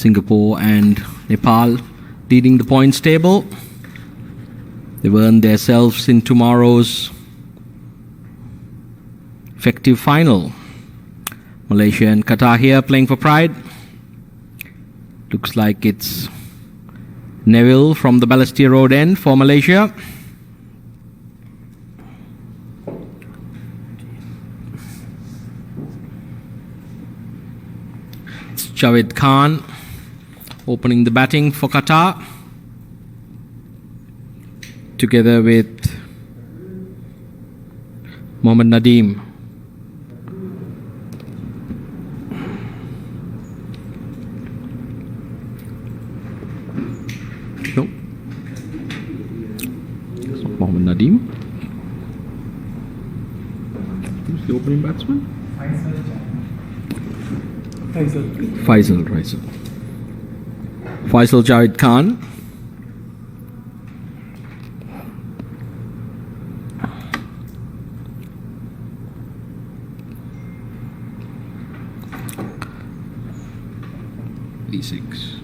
Singapore and Nepal leading the points table. They've earned themselves in tomorrow's effective final. Malaysia and Qatar here playing for pride. Looks like it's Neville from the Balestier Road end for Malaysia. It's Javed Khan opening the batting for Qatar, together with Mohammad Nadeem. No, it's not Mohammad Nadeem. Who's the opening batsman? Faisal Javed Khan. E6.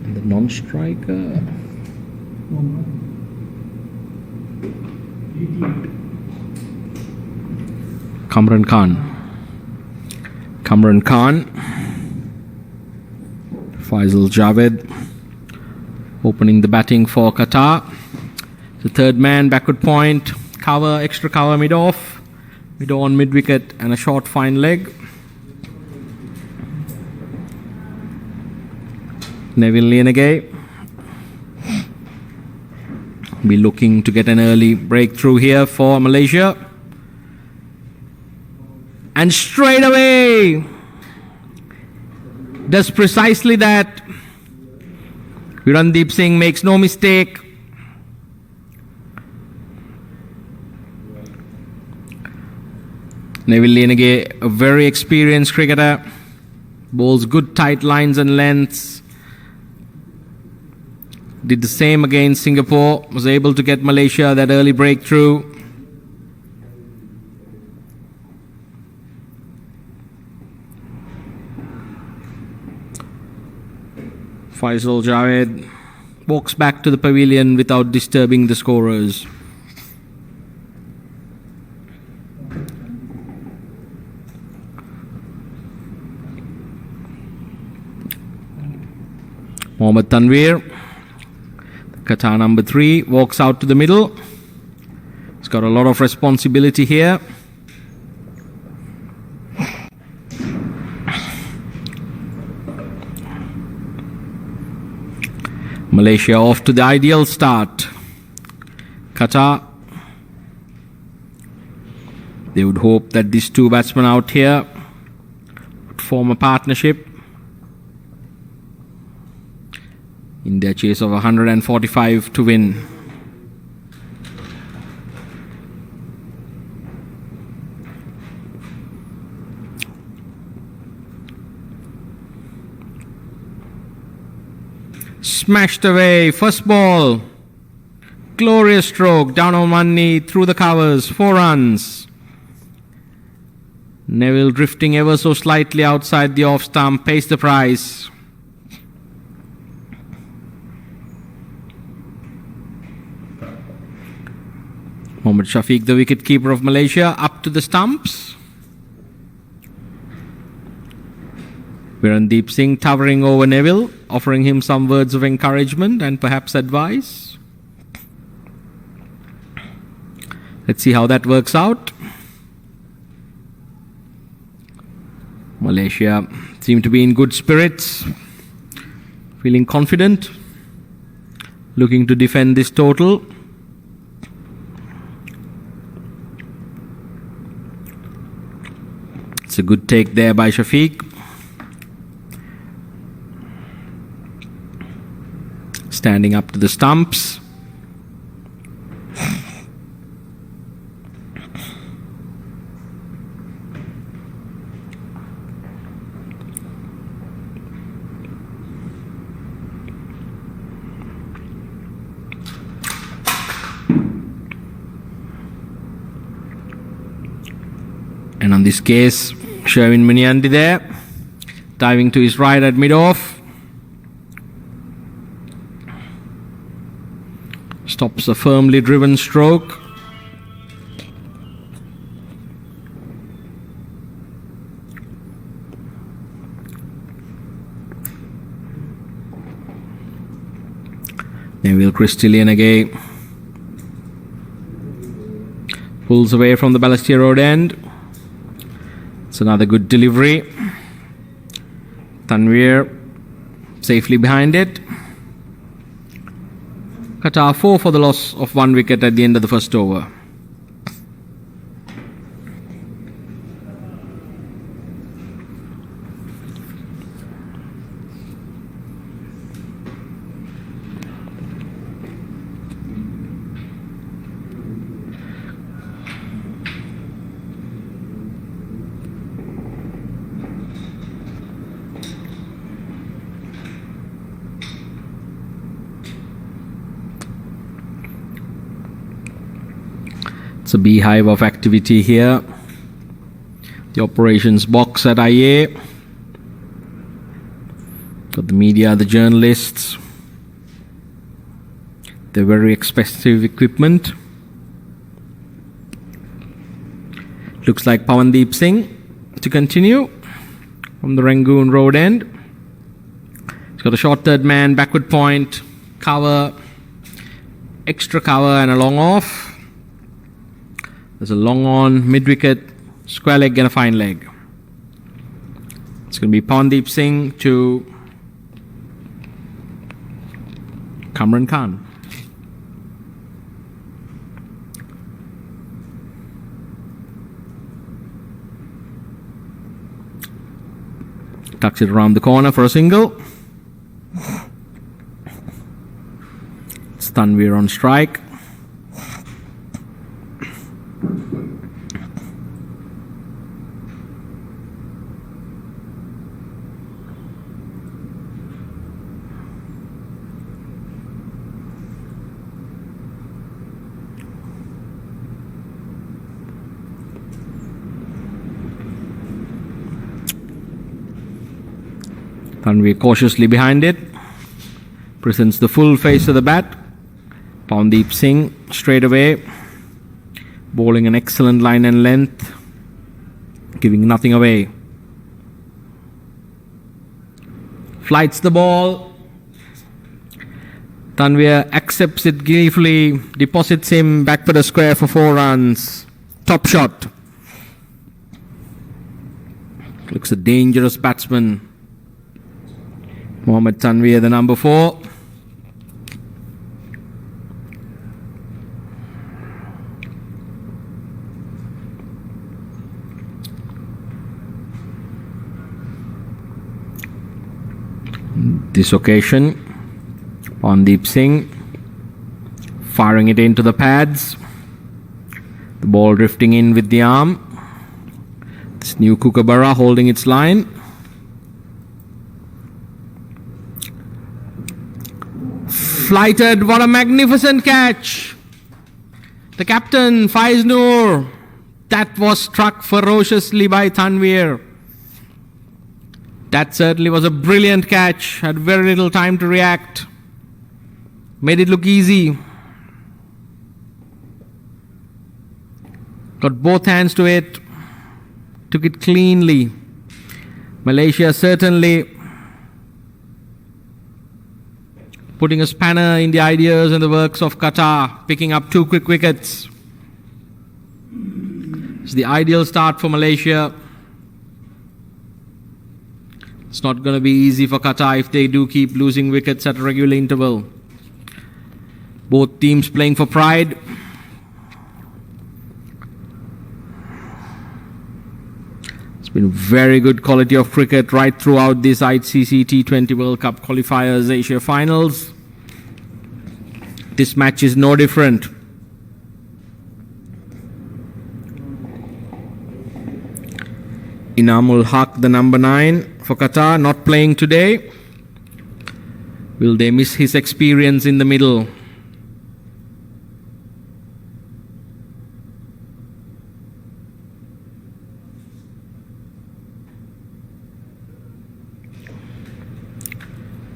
And the non-striker. Kamran Khan, Faisal Javed opening the batting for Qatar. The third man, backward point, cover, extra cover mid-off, mid-on, mid-wicket and a short fine leg. Neville Lienegay be looking to get an early breakthrough here for Malaysia. And straight away does precisely that. Virandeep Singh makes no mistake. Neville Lienage, a very experienced cricketer, bowls good tight lines and lengths. Did the same against Singapore, was able to get Malaysia that early breakthrough. Faisal Javed walks back to the pavilion without disturbing the scorers. Mohammad Tanveer, Qatar number 3, walks out to the middle. He's got a lot of responsibility here. Malaysia off to the ideal start. Qatar, they would hope that these two batsmen out here would form a partnership in their chase of 145 to win. Smashed away, first ball. Glorious stroke, down on one knee, through the covers, 4 runs. Neville drifting ever so slightly outside the off stump, pays the price. Mohammad Shafiq, the wicketkeeper of Malaysia, up to the stumps. Virandeep Singh towering over Neville, offering him some words of encouragement and perhaps advice. Let's see how that works out. Malaysia seem to be in good spirits, feeling confident, looking to defend this total. It's a good take there by Shafiq. Standing up to the stumps. And on this case, Sherwin Muniandi there, diving to his right at mid-off. Stops a firmly driven stroke. Neville Lienage pulls away from the Balestier Road end. It's another good delivery. Tanveer safely behind it. Qatar 4 for the loss of 1 wicket at the end of the first over. It's a beehive of activity here. The operations box at IA. Got the media, the journalists. The very expensive equipment. Looks like Pawandeep Singh to continue from the Rangoon Road end. He's got a short third man, backward point, cover, extra cover and a long off. There's a long on, mid-wicket, square leg and a fine leg. It's going to be Pawandeep Singh to Kamran Khan. Tucks it around the corner for a single. It's Tanveer on strike. Tanveer cautiously behind it, presents the full face of the bat. Pawandeep Singh straight away, bowling an excellent line and length, giving nothing away. Flights the ball. Tanveer accepts it gleefully, deposits him back for the square for 4 runs. Top shot. Looks a dangerous batsman. Mohammad Tanveer, the number 4. This occasion, Pawandeep Singh firing it into the pads. The ball drifting in with the arm. This new Kookaburra holding its line. Flighted, what a magnificent catch. The captain, Faiz Noor. That was struck ferociously by Tanveer. That certainly was a brilliant catch. Had very little time to react. Made it look easy. Got both hands to it. Took it cleanly. Malaysia certainly putting a spanner in the ideas and the works of Qatar, picking up 2 quick wickets. It's the ideal start for Malaysia. It's not going to be easy for Qatar if they do keep losing wickets at a regular interval. Both teams playing for pride. It's been very good quality of cricket right throughout this ICC T20 World Cup qualifiers Asia finals. This match is no different. Inamul Haq, the number 9 for Qatar, not playing today. Will they miss his experience in the middle?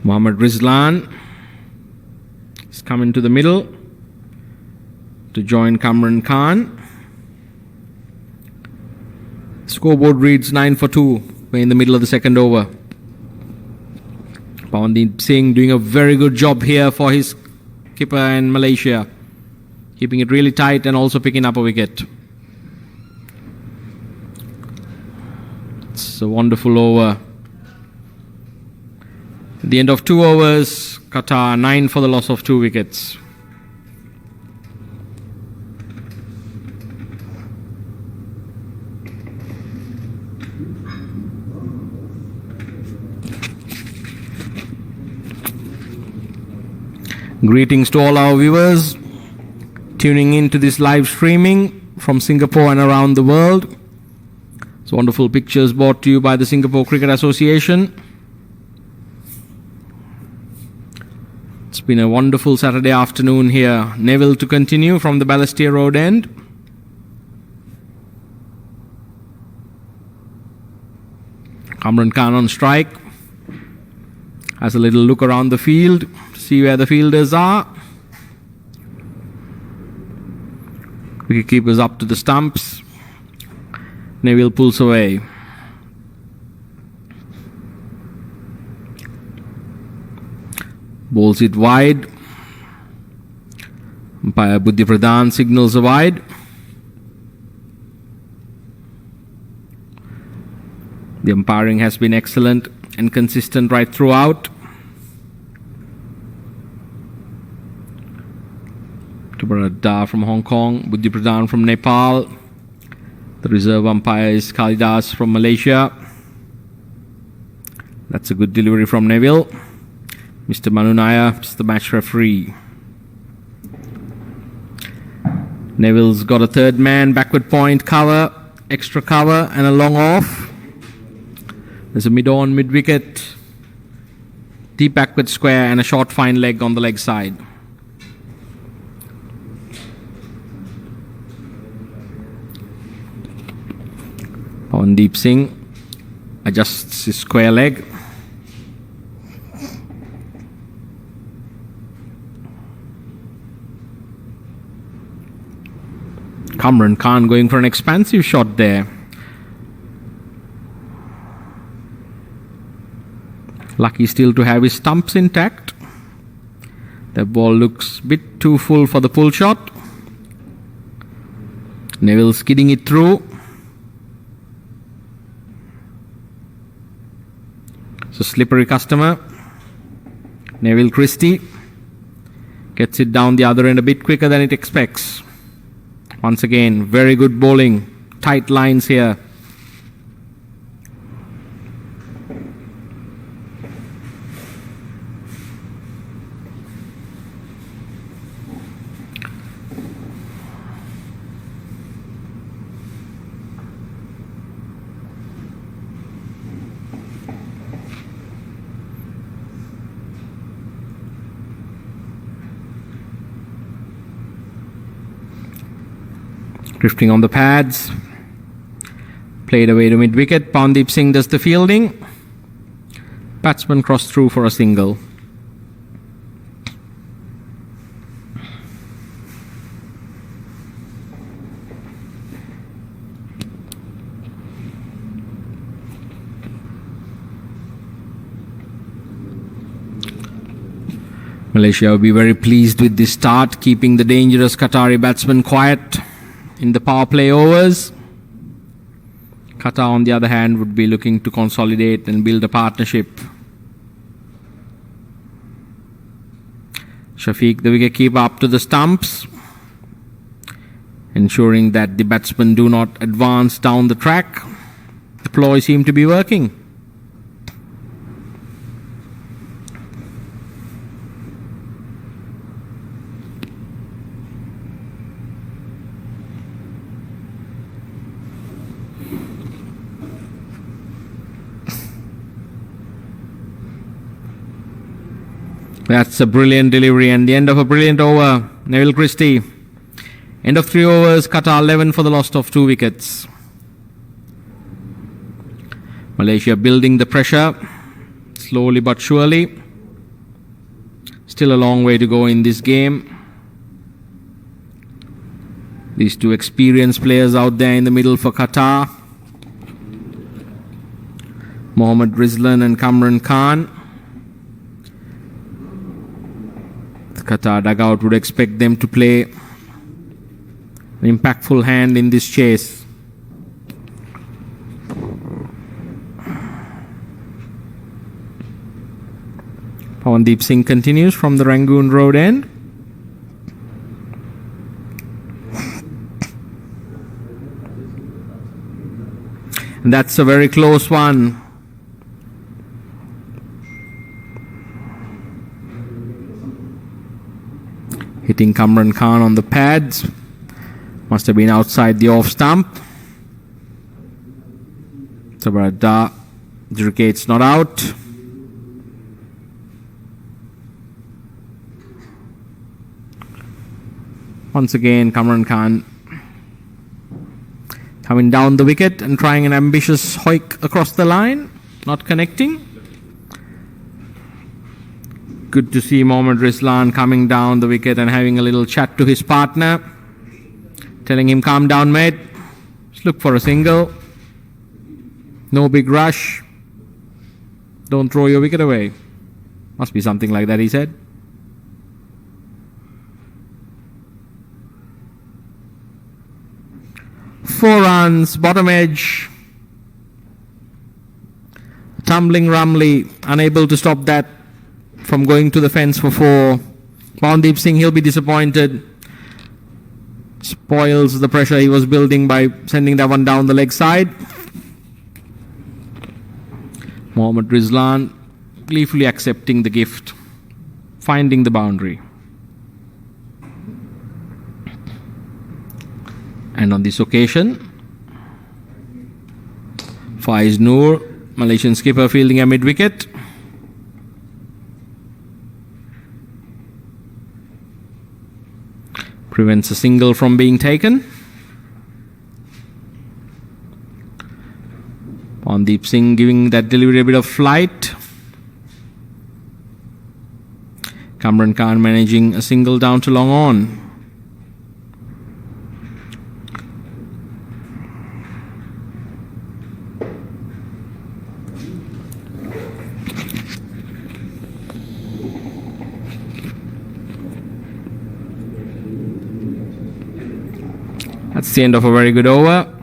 Mohammad Rizlan is coming to the middle to join Kamran Khan. Scoreboard reads 9 for 2. We're in the middle of the second over. Pawandeep Singh doing a very good job here for his keeper in Malaysia. Keeping it really tight and also picking up a wicket. It's a wonderful over. At the end of 2 overs, Qatar 9 for the loss of 2 wickets. Greetings to all our viewers tuning in to this live streaming from Singapore and around the world. It's wonderful pictures brought to you by the Singapore Cricket Association. It's been a wonderful Saturday afternoon here. Neville to continue from the Balestier Road end. Kamran Khan on strike. Has a little look around the field to see where the fielders are. Wicketkeepers up to the stumps. Neville pulls away. Bowls it wide. Umpire Buddhi Pradhan signals a wide. The umpiring has been excellent and consistent right throughout. Tubaradar from Hong Kong, Buddhi Pradhan from Nepal. The reserve umpire is Kalidas from Malaysia. That's a good delivery from Neville. Mr. Manunaya is the match referee. Neville's got a third man, backward point, cover, extra cover, and a long off. There's a mid-on, mid-wicket, deep backward square, and a short fine leg on the leg side. Pawandeep Singh adjusts his square leg. Kamran Khan going for an expansive shot there. Lucky still to have his stumps intact. The ball looks a bit too full for the pull shot. Neville skidding it through. It's a slippery customer. Neville Christie gets it down the other end a bit quicker than it expects. Once again, very good bowling. Tight lines here. Drifting on the pads. Played away to mid-wicket. Pawandeep Singh does the fielding. Batsman crossed through for a single. Malaysia will be very pleased with this start, keeping the dangerous Qatari batsman quiet in the power play overs. Qatar, on the other hand, would be looking to consolidate and build a partnership. Shafiq, the wicketkeeper, up to the stumps, ensuring that the batsmen do not advance down the track. The ploy seemed to be working. That's a brilliant delivery and the end of a brilliant over. Neville Christie. End of 3 overs, Qatar 11 for the loss of 2 wickets. Malaysia building the pressure, slowly but surely. Still a long way to go in this game. These two experienced players out there in the middle for Qatar. Mohammad Rizlan and Kamran Khan. The Qatar dugout would expect them to play an impactful hand in this chase. Pawandeep Singh continues from the Rangoon Road end. And that's a very close one. Hitting Kamran Khan on the pads. Must have been outside the off stump. Sabarada indicates not out. Once again, Kamran Khan coming down the wicket and trying an ambitious hoik across the line. Not connecting. Good to see Mohammad Rizlan coming down the wicket and having a little chat to his partner. Telling him, calm down, mate. Just look for a single. No big rush. Don't throw your wicket away. Must be something like that, he said. Four runs, bottom edge. Tumbling Rumley, unable to stop that from going to the fence for 4. Pawandeep Singh, he'll be disappointed. Spoils the pressure he was building by sending that one down the leg side. Mohammad Rizlan gleefully accepting the gift, finding the boundary. And on this occasion, Faiz Noor, Malaysian skipper, fielding a mid-wicket. Prevents a single from being taken. Pandeep Singh giving that delivery a bit of flight. Kamran Khan managing a single down to long on. That's the end of a very good over.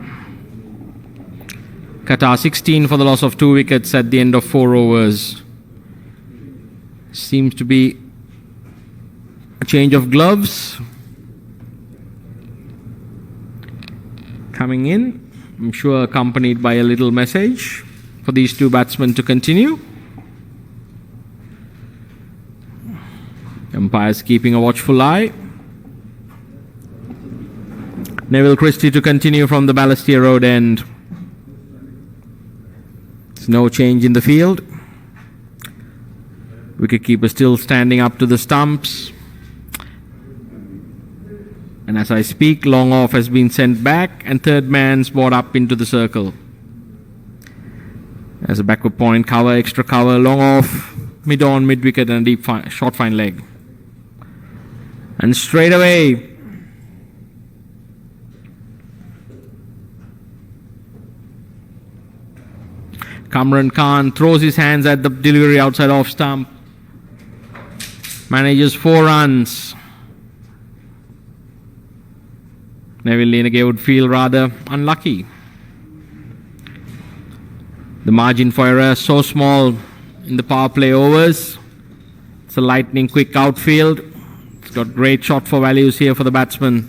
Qatar 16 for the loss of 2 wickets at the end of 4 overs. Seems to be a change of gloves coming in. I'm sure accompanied by a little message for these two batsmen to continue. Umpires keeping a watchful eye. Neville Christie to continue from the Balestier Road end. There's no change in the field. Wicketkeeper still standing up to the stumps. And as I speak, long off has been sent back and third man's brought up into the circle. As a backward point, cover, extra cover, long off, mid on, mid wicket and a deep short fine leg. And straight away, Kamran Khan throws his hands at the delivery outside off stump. Manages 4 runs. Neville Lienegger would feel rather unlucky. The margin for error so small in the power play overs. It's a lightning quick outfield. It's got great shot for values here for the batsman.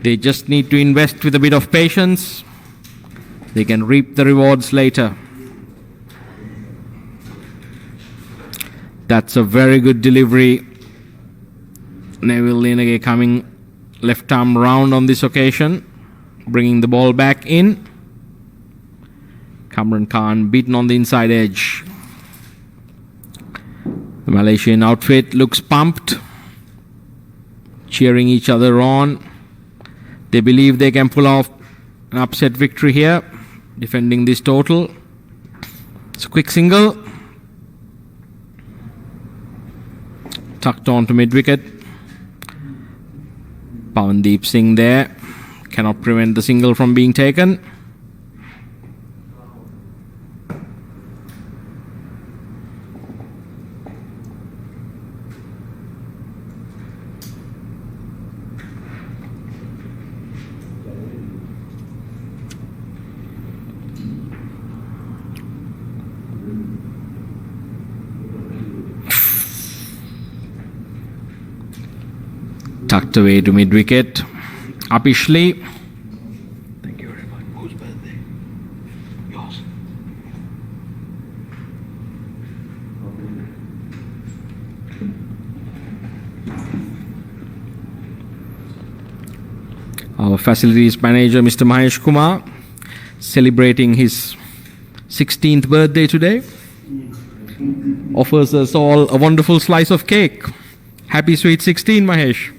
They just need to invest with a bit of patience. They can reap the rewards later. That's a very good delivery. Neville Lienegger coming left arm round on this occasion, bringing the ball back in. Kamran Khan beaten on the inside edge. The Malaysian outfit looks pumped, cheering each other on. They believe they can pull off an upset victory here, defending this total. It's a quick single. Tucked on to mid-wicket. Pandeep Singh there. Cannot prevent the single from being taken. Tucked away to mid-wicket. Upishly. Thank you very much. Whose birthday? Yours. Our facilities manager, Mr. Mahesh Kumar, celebrating his 16th birthday today, offers us all a wonderful slice of cake. Happy sweet 16, Mahesh.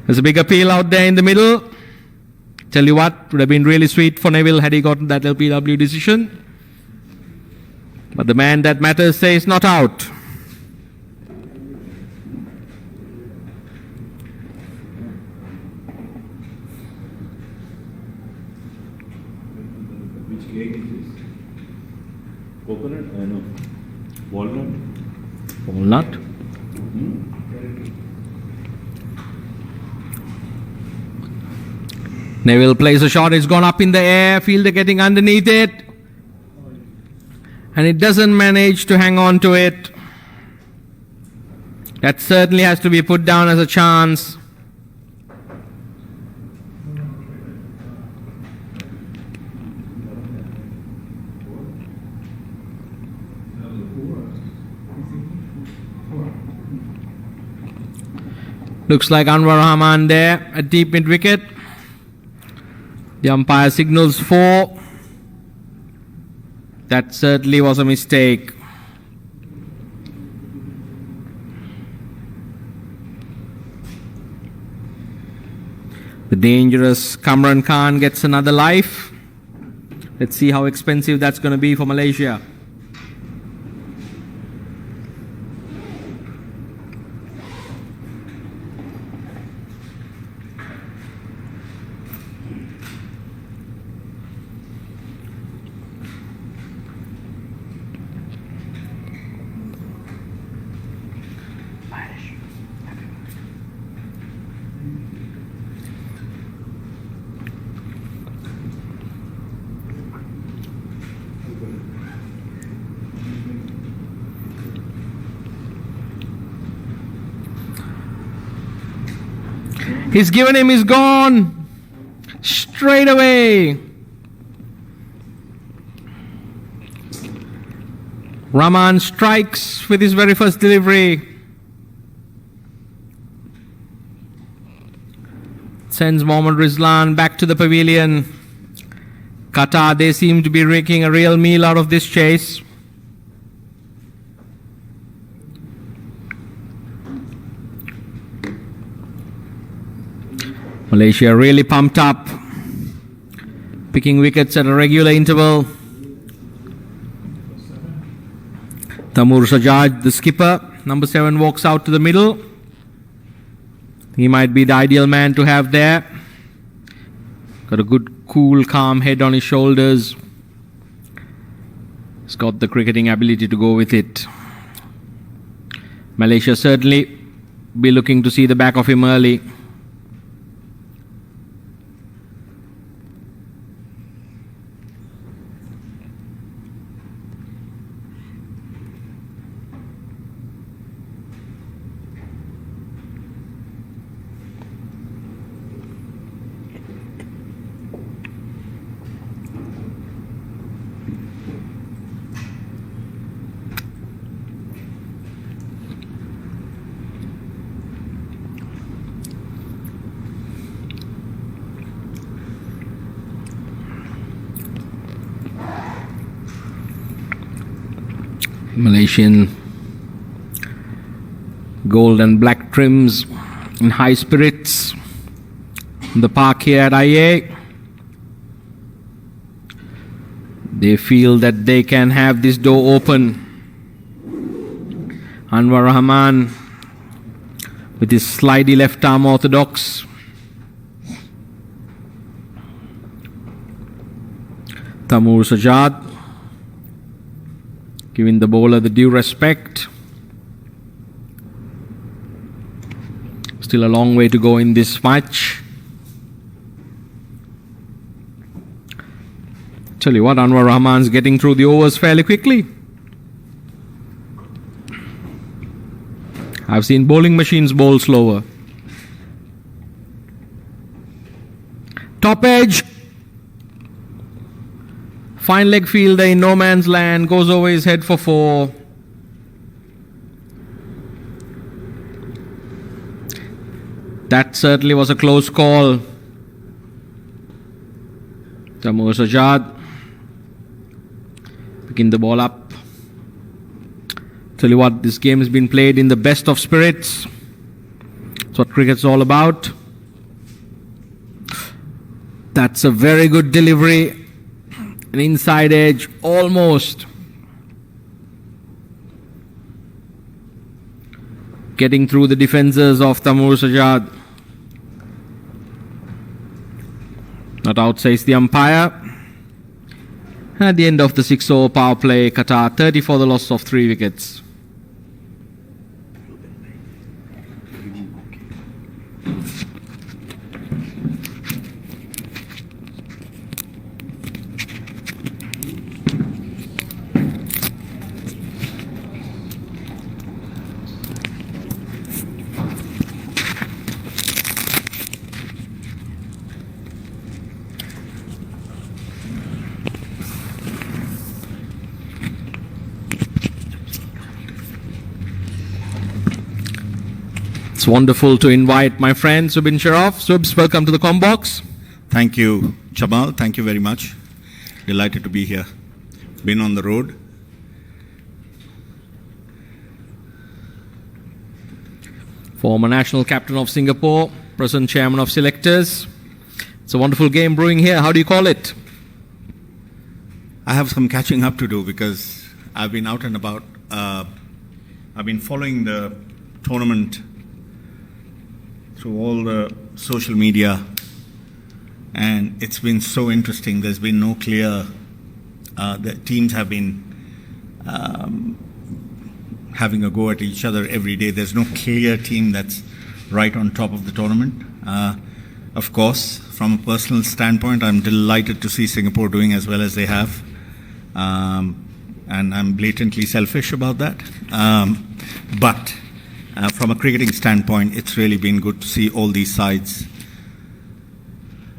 There's a big appeal out there in the middle. Tell you what, would have been really sweet for Neville had he gotten that LPW decision. But the man that matters says not out. Which cake is this? Coconut? No. Walnut? Walnut. Neville plays a shot, it's gone up in the air, fielder getting underneath it. And it doesn't manage to hang on to it. That certainly has to be put down as a chance. Looks like Anwar Rahman there at deep mid wicket. The umpire signals 4. That certainly was a mistake. The dangerous Kamran Khan gets another life. Let's see how expensive that's going to be for Malaysia. He's given him, he's gone. Straight away. Rahman strikes with his very first delivery. Sends Mohammad Rizlan back to the pavilion. Qatar, they seem to be making a real meal out of this chase. Malaysia really pumped up, picking wickets at a regular interval. Taimur Sajjad, the skipper, number 7, walks out to the middle. He might be the ideal man to have there. Got a good, cool, calm head on his shoulders. He's got the cricketing ability to go with it. Malaysia certainly be looking to see the back of him early. Malaysian gold and black trims in high spirits in the park here at IA. They feel that they can have this door open. Anwar Rahman with his slidey left arm orthodox. Taimur Sajjad giving the bowler the due respect. Still a long way to go in this match. Tell you what, Anwar Rahman's getting through the overs fairly quickly. I've seen bowling machines bowl slower. Top edge. Fine leg fielder in no man's land, goes over his head for 4. That certainly was a close call. Taimur Sajjad picking the ball up. Tell you what, this game has been played in the best of spirits. That's what cricket's all about. That's a very good delivery. An inside edge, almost. Getting through the defenses of Taimur Sajjad. Not out, says the umpire. At the end of the 6-over power play, Qatar 30 for the loss of 3 wickets. wonderful to invite my friend Subin Sharaf. Subs, welcome to the Combox. Thank you, Jamal. Thank you very much. Delighted to be here. Been on the road. Former national captain of Singapore, present chairman of selectors. It's a wonderful game brewing here. How do you call it? I have some catching up to do because I've been out and about. I've been following the tournament through all the social media, and it's been so interesting. There's been no clear. The teams have been having a go at each other every day. There's no clear team that's right on top of the tournament. Of course, from a personal standpoint, I'm delighted to see Singapore doing as well as they have. And I'm blatantly selfish about that. But from a cricketing standpoint, it's really been good to see all these sides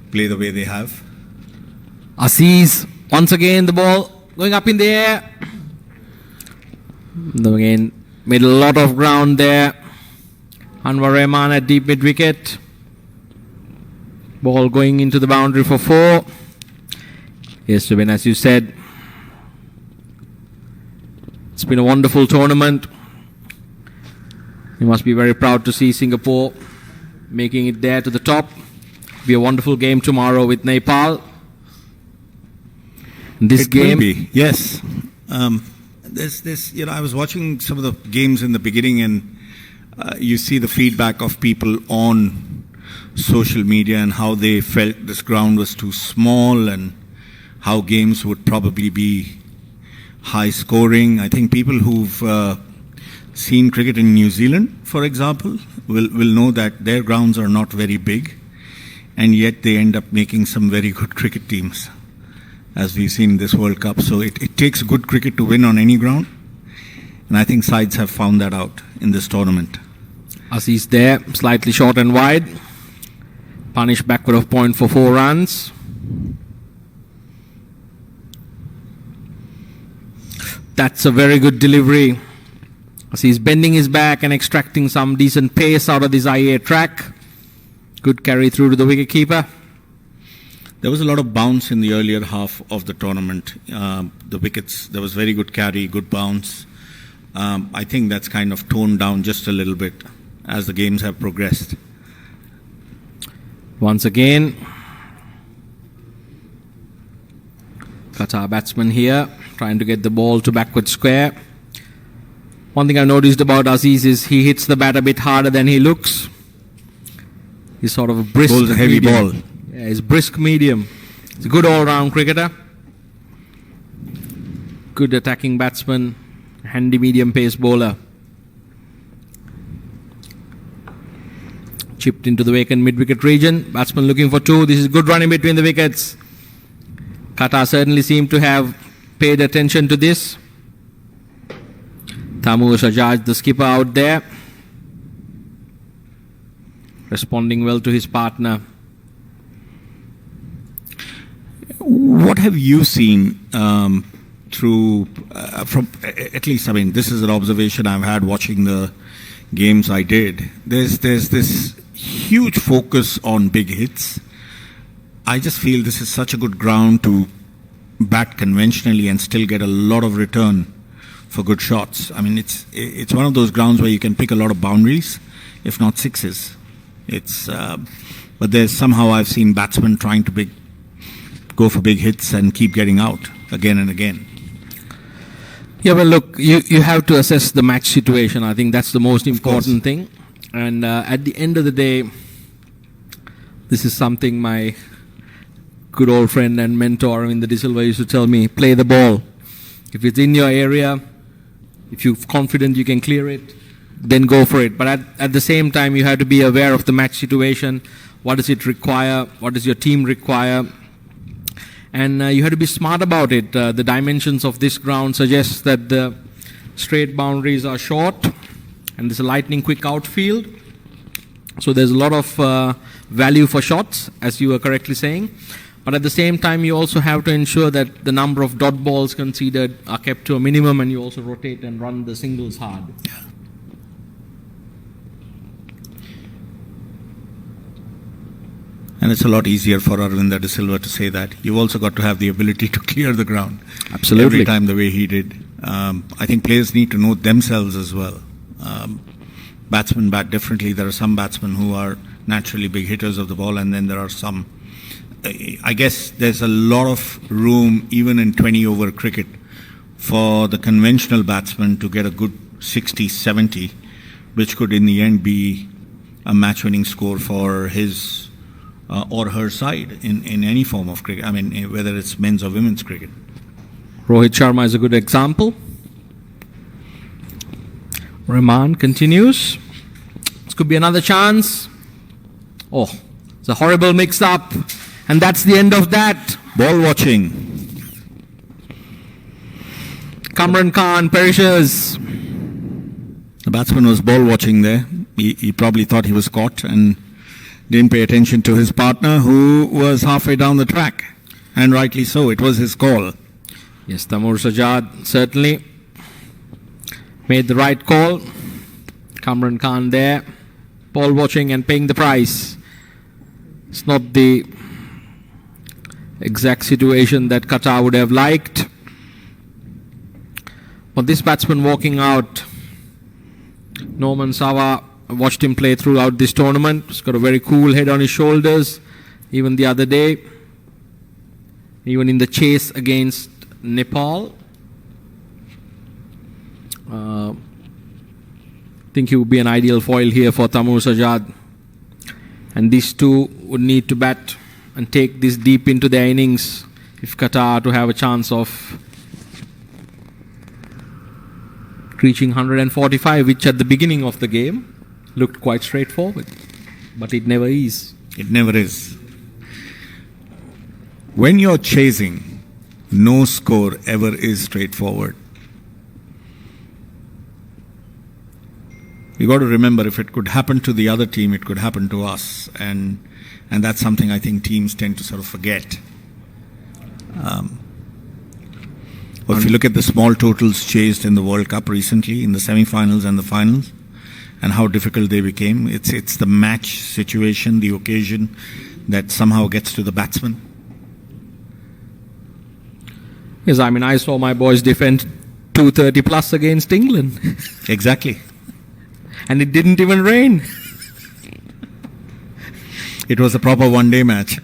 play the way they have. Aziz, once again the ball going up in the air. Again, made a lot of ground there. Anwar Rahman at deep mid wicket. Ball going into the boundary for 4. Yes, Subin, as you said, it's been a wonderful tournament. You must be very proud to see Singapore making it there to the top. Be a wonderful game tomorrow with Nepal. This It game, will be, yes. I was watching some of the games in the beginning, and you see the feedback of people on social media and how they felt this ground was too small and how games would probably be high scoring. I think people who've seen cricket in New Zealand, for example, will know that their grounds are not very big, and yet they end up making some very good cricket teams, as we've seen in this World Cup. So it takes good cricket to win on any ground, and I think sides have found that out in this tournament. Aziz there, slightly short and wide. Punish backward of point for 4 runs. That's a very good delivery. Aziz bending his back and extracting some decent pace out of this IA track. Good carry through to the wicketkeeper. There was a lot of bounce in the earlier half of the tournament. The wickets, there was very good carry, good bounce. I think that's kind of toned down just a little bit as the games have progressed. Once again, Qatar batsman here, trying to get the ball to backward square. One thing I noticed about Aziz is he hits the bat a bit harder than he looks. He's sort of a brisk Bowls a heavy medium. ball. Yeah, he's brisk medium. He's a good all-round cricketer. Good attacking batsman. Handy medium pace bowler. Chipped into the vacant mid-wicket region. Batsman looking for 2. This is good running between the wickets. Qatar certainly seem to have paid attention to this. Tamu Sajaj, the skipper, out there, responding well to his partner. What have you seen through, from at least, I mean, this is an observation I've had watching the games I did. There's this huge focus on big hits. I just feel this is such a good ground to bat conventionally and still get a lot of return for good shots. I mean, it's one of those grounds where you can pick a lot of boundaries, if not sixes. But there's somehow I've seen batsmen trying to go for big hits and keep getting out again and again. Yeah, well, look, you have to assess the match situation. I think that's the most important thing. And at the end of the day, this is something my good old friend and mentor Ravinder De Silva used to tell me: play the ball. If it's in your area, if you're confident you can clear it, then go for it. But at the same time, you have to be aware of the match situation. What does it require? What does your team require? And you have to be smart about it. The dimensions of this ground suggest that the straight boundaries are short and there's a lightning quick outfield. So there's a lot of value for shots, as you were correctly saying. But at the same time, you also have to ensure that the number of dot balls conceded are kept to a minimum, and you also rotate and run the singles hard. And it's a lot easier for Arvinda De Silva to say that. You've also got to have the ability to clear the ground. Absolutely. Every time the way he did. I think players need to know themselves as well. Batsmen bat differently. There are some batsmen who are naturally big hitters of the ball, and then there are some. I guess there's a lot of room, even in 20-over cricket, for the conventional batsman to get a good 60, 70, which could in the end be a match-winning score for his or her side in any form of cricket. I mean, whether it's men's or women's cricket. Rohit Sharma is a good example. Rahman continues. This could be another chance. Oh, it's a horrible mix-up. And that's the end of that. Ball watching. Kamran Khan perishes. The batsman was ball watching there. He probably thought he was caught and didn't pay attention to his partner, who was halfway down the track. And rightly so. It was his call. Yes, Taimur Sajjad certainly made the right call. Kamran Khan there, ball watching and paying the price. It's not the exact situation that Qatar would have liked. But this batsman walking out, Norman Sawa, watched him play throughout this tournament. He's got a very cool head on his shoulders. Even the other day, even in the chase against Nepal, I think he would be an ideal foil here for Taimur Sajjad. And these two would need to bat and take this deep into their innings if Qatar to have a chance of reaching 145, which at the beginning of the game looked quite straightforward. But it never is. It never is. When you're chasing, no score ever is straightforward. You got to remember, if it could happen to the other team, it could happen to us, and that's something I think teams tend to sort of forget. Or if you look at the small totals chased in the World Cup recently, in the semi-finals and the finals, and how difficult they became, it's the match situation, the occasion, that somehow gets to the batsman. Yes, I mean, I saw my boys defend 230 plus against England. Exactly. And it didn't even rain. It was a proper one-day match.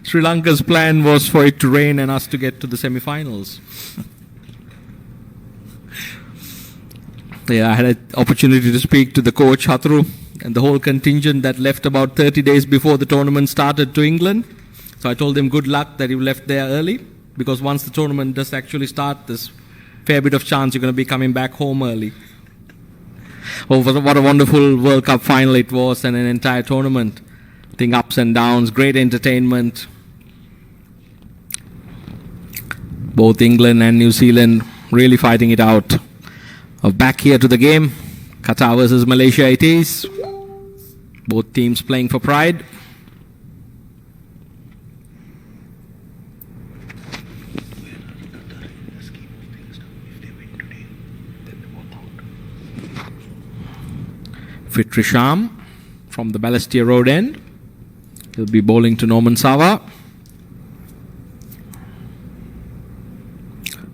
Sri Lanka's plan was for it to rain and us to get to the semi-finals. Yeah, I had an opportunity to speak to the coach, Hatru, and the whole contingent that left about 30 days before the tournament started to England. So I told them good luck that you left there early, because once the tournament does actually start, there's a fair bit of chance you're going to be coming back home early. Oh, what a wonderful World Cup final it was, and an entire tournament. I think ups and downs, great entertainment. Both England and New Zealand really fighting it out. Back here to the game. Qatar versus Malaysia it is. Both teams playing for pride. Fitri Sham from the Balestier Road end. He'll be bowling to Norman Sawa.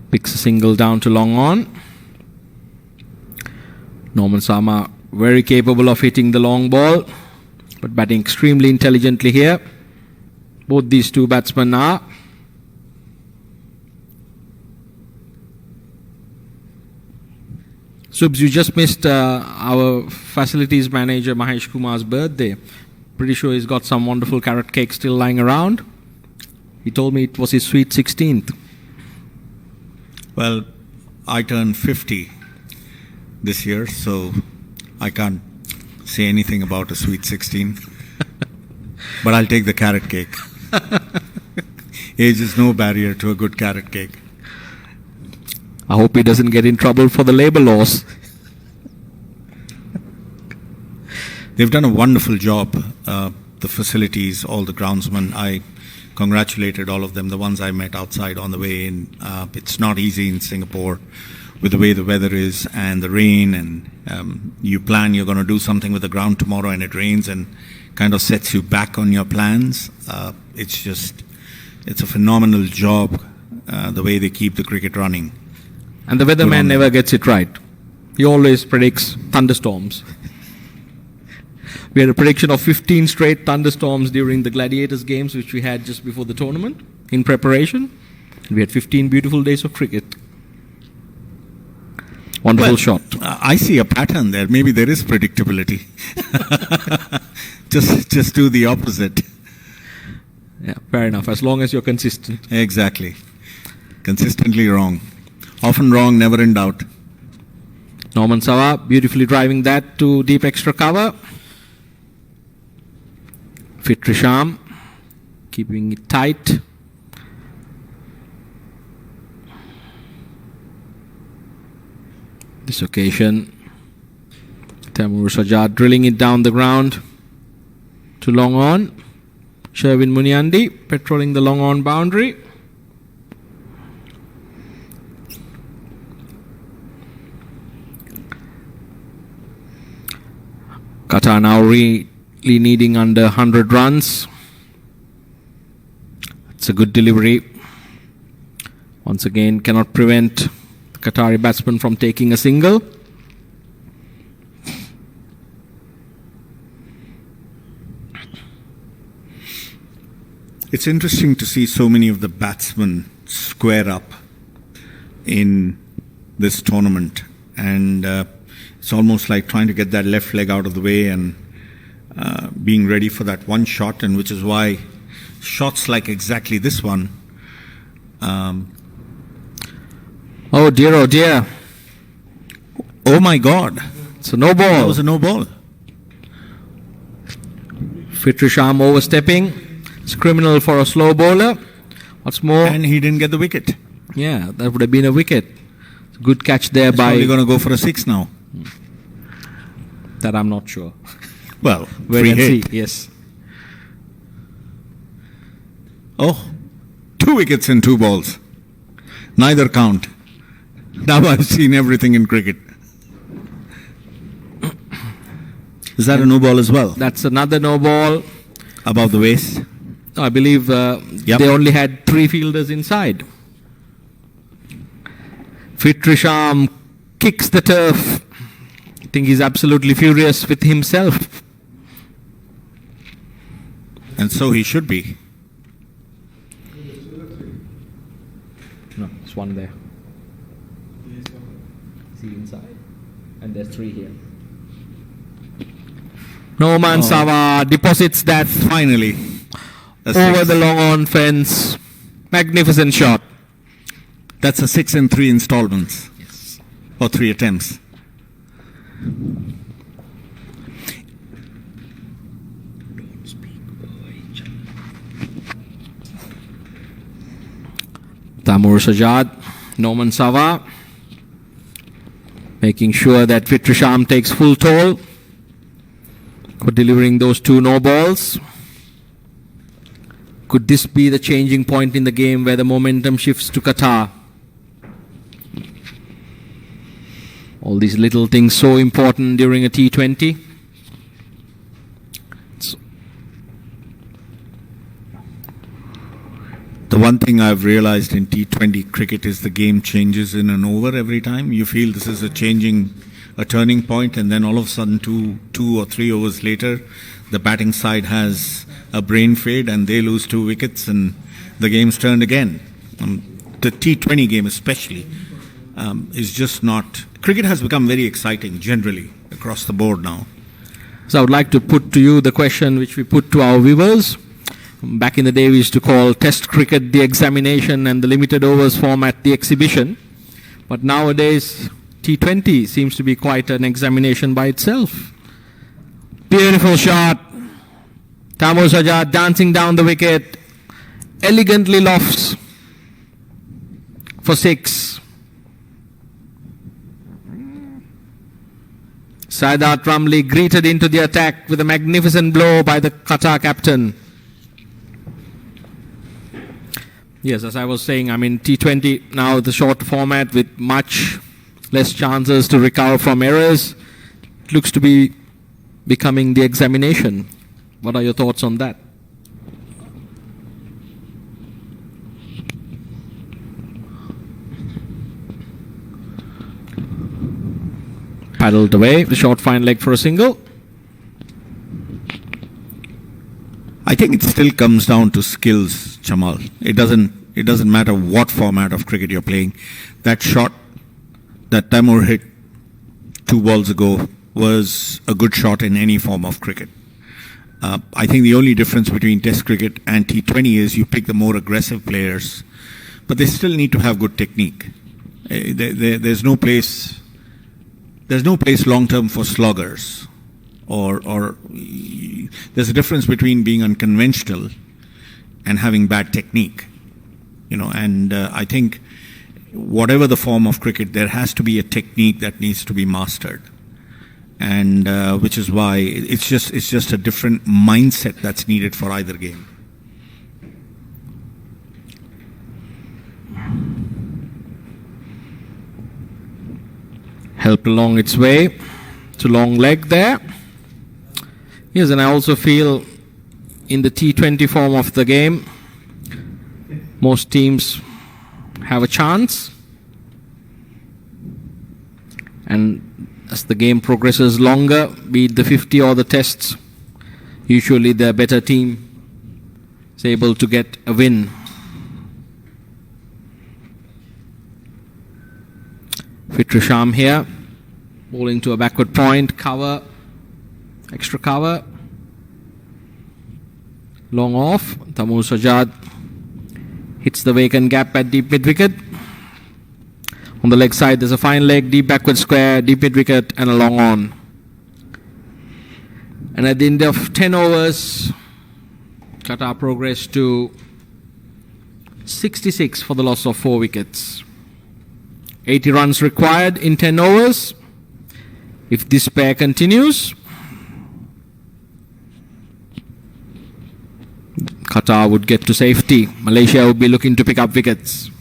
Picks a single down to long on. Norman Sawa very capable of hitting the long ball, but batting extremely intelligently here. Both these two batsmen are. Subs, you just missed our facilities manager Mahesh Kumar's birthday. Pretty sure he's got some wonderful carrot cake still lying around. He told me it was his sweet 16th. Well, I turned 50 this year, so I can't say anything about a sweet 16. But I'll take the carrot cake. Age is no barrier to a good carrot cake. I hope he doesn't get in trouble for the labor laws. They've done a wonderful job, the facilities, all the groundsmen. I congratulated all of them, the ones I met outside on the way in. It's not easy in Singapore with the way the weather is and the rain, and you plan you're going to do something with the ground tomorrow and it rains and kind of sets you back on your plans. It's a phenomenal job, the way they keep the cricket running. And the weatherman never gets it right. He always predicts thunderstorms. We had a prediction of 15 straight thunderstorms during the Gladiators games, which we had just before the tournament in preparation. We had 15 beautiful days of cricket. Wonderful shot. I see a pattern there. Maybe there is predictability. just do the opposite. Yeah, fair enough. As long as you're consistent. Exactly. Consistently wrong. Often wrong, never in doubt. Norman Sawa beautifully driving that to deep extra cover. Fitrisham keeping it tight. This occasion, Taimur Sajjad drilling it down the ground to long on. Sherwin Muniandi patrolling the long on boundary. Qatar now really needing under 100 runs. It's a good delivery. Once again, cannot prevent the Qatari batsman from taking a single. It's interesting to see so many of the batsmen square up in this tournament, and it's almost like trying to get that left leg out of the way and being ready for that one shot, and which is why shots like exactly this one. Oh dear, oh dear. Oh my God. It's a no ball. That was a no ball. Fitrisham overstepping. It's criminal for a slow bowler. What's more? And he didn't get the wicket. Yeah, that would have been a wicket. Good catch there He's by... probably going to go for a 6 now. That I'm not sure. Well, Wait free and hit. see, yes. Oh, 2 wickets in 2 balls. Neither count. Now I've seen everything in cricket. Is that a no ball as well? That's another no ball. Above the waist? I believe they only had 3 fielders inside. Fitrisham kicks the turf. I think he's absolutely furious with himself. And so he should be. No, there's one there. See inside? And there's 3 here. Norman Sawa deposits that Finally. over the long on fence. Magnificent shot. That's a 6 in 3 installments. Yes. Or 3 attempts. Taimur Sajjad, Norman Sawa, making sure that Fitrisham takes full toll for delivering those 2 no balls. Could this be the changing point in the game where the momentum shifts to Qatar? All these little things so important during a T20. The one thing I've realized in T20 cricket is the game changes in an over every time. You feel this is a turning point, and then all of a sudden, two or 3 overs later, the batting side has a brain fade and they lose 2 wickets and the game's turned again. The T20 game especially is just not... Cricket has become very exciting generally across the board now. So I would like to put to you the question which we put to our viewers. Back in the day we used to call Test cricket the examination and the limited overs format the exhibition. But nowadays T20 seems to be quite an examination by itself. Beautiful shot. Taimur Sajjad dancing down the wicket. Elegantly lofts for 6. Saidat Ramli greeted into the attack with a magnificent blow by the Qatar captain. Yes, as I was saying, I mean T20 now the short format with much less chances to recover from errors. It looks to be becoming the examination. What are your thoughts on that? Paddled away, the short fine leg for a single. I think it still comes down to skills, Jamal. It doesn't matter what format of cricket you're playing. That shot that Taimur hit 2 balls ago was a good shot in any form of cricket. I think the only difference between Test cricket and T20 is you pick the more aggressive players, but they still need to have good technique. There's no place long term for sloggers, or there's a difference between being unconventional and having bad technique. And I think whatever the form of cricket, there has to be a technique that needs to be mastered, and which is why it's just a different mindset that's needed for either game. Helped along its way. It's a long leg there. Yes, and I also feel in the T20 form of the game, most teams have a chance. And as the game progresses longer, be it the 50 or the tests, usually the better team is able to get a win. Fitrisham here, bowling to a backward point, cover, extra cover, long off. Taimur Sajjad hits the vacant gap at deep mid wicket. On the leg side, there's a fine leg, deep backward square, deep mid wicket, and a long on. And at the end of 10 overs, Qatar progressed to 66 for the loss of 4 wickets. 80 runs required in 10 overs. If this pair continues, Qatar would get to safety. Malaysia would be looking to pick up wickets.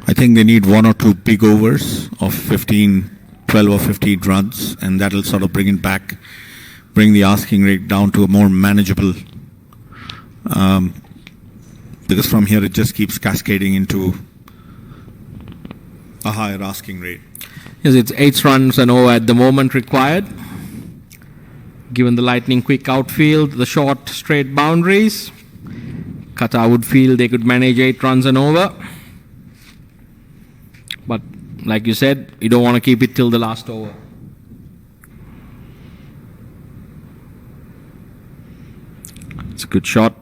I think they need 1 or 2 big overs of 12 or 15 runs, and that'll sort of bring the asking rate down to a more manageable, because from here it just keeps cascading into a higher asking rate. Yes, it's 8 runs and over at the moment required. Given the lightning quick outfield, the short straight boundaries, Qatar would feel they could manage 8 runs and over. But like you said, you don't want to keep it till the last over. It's a good shot.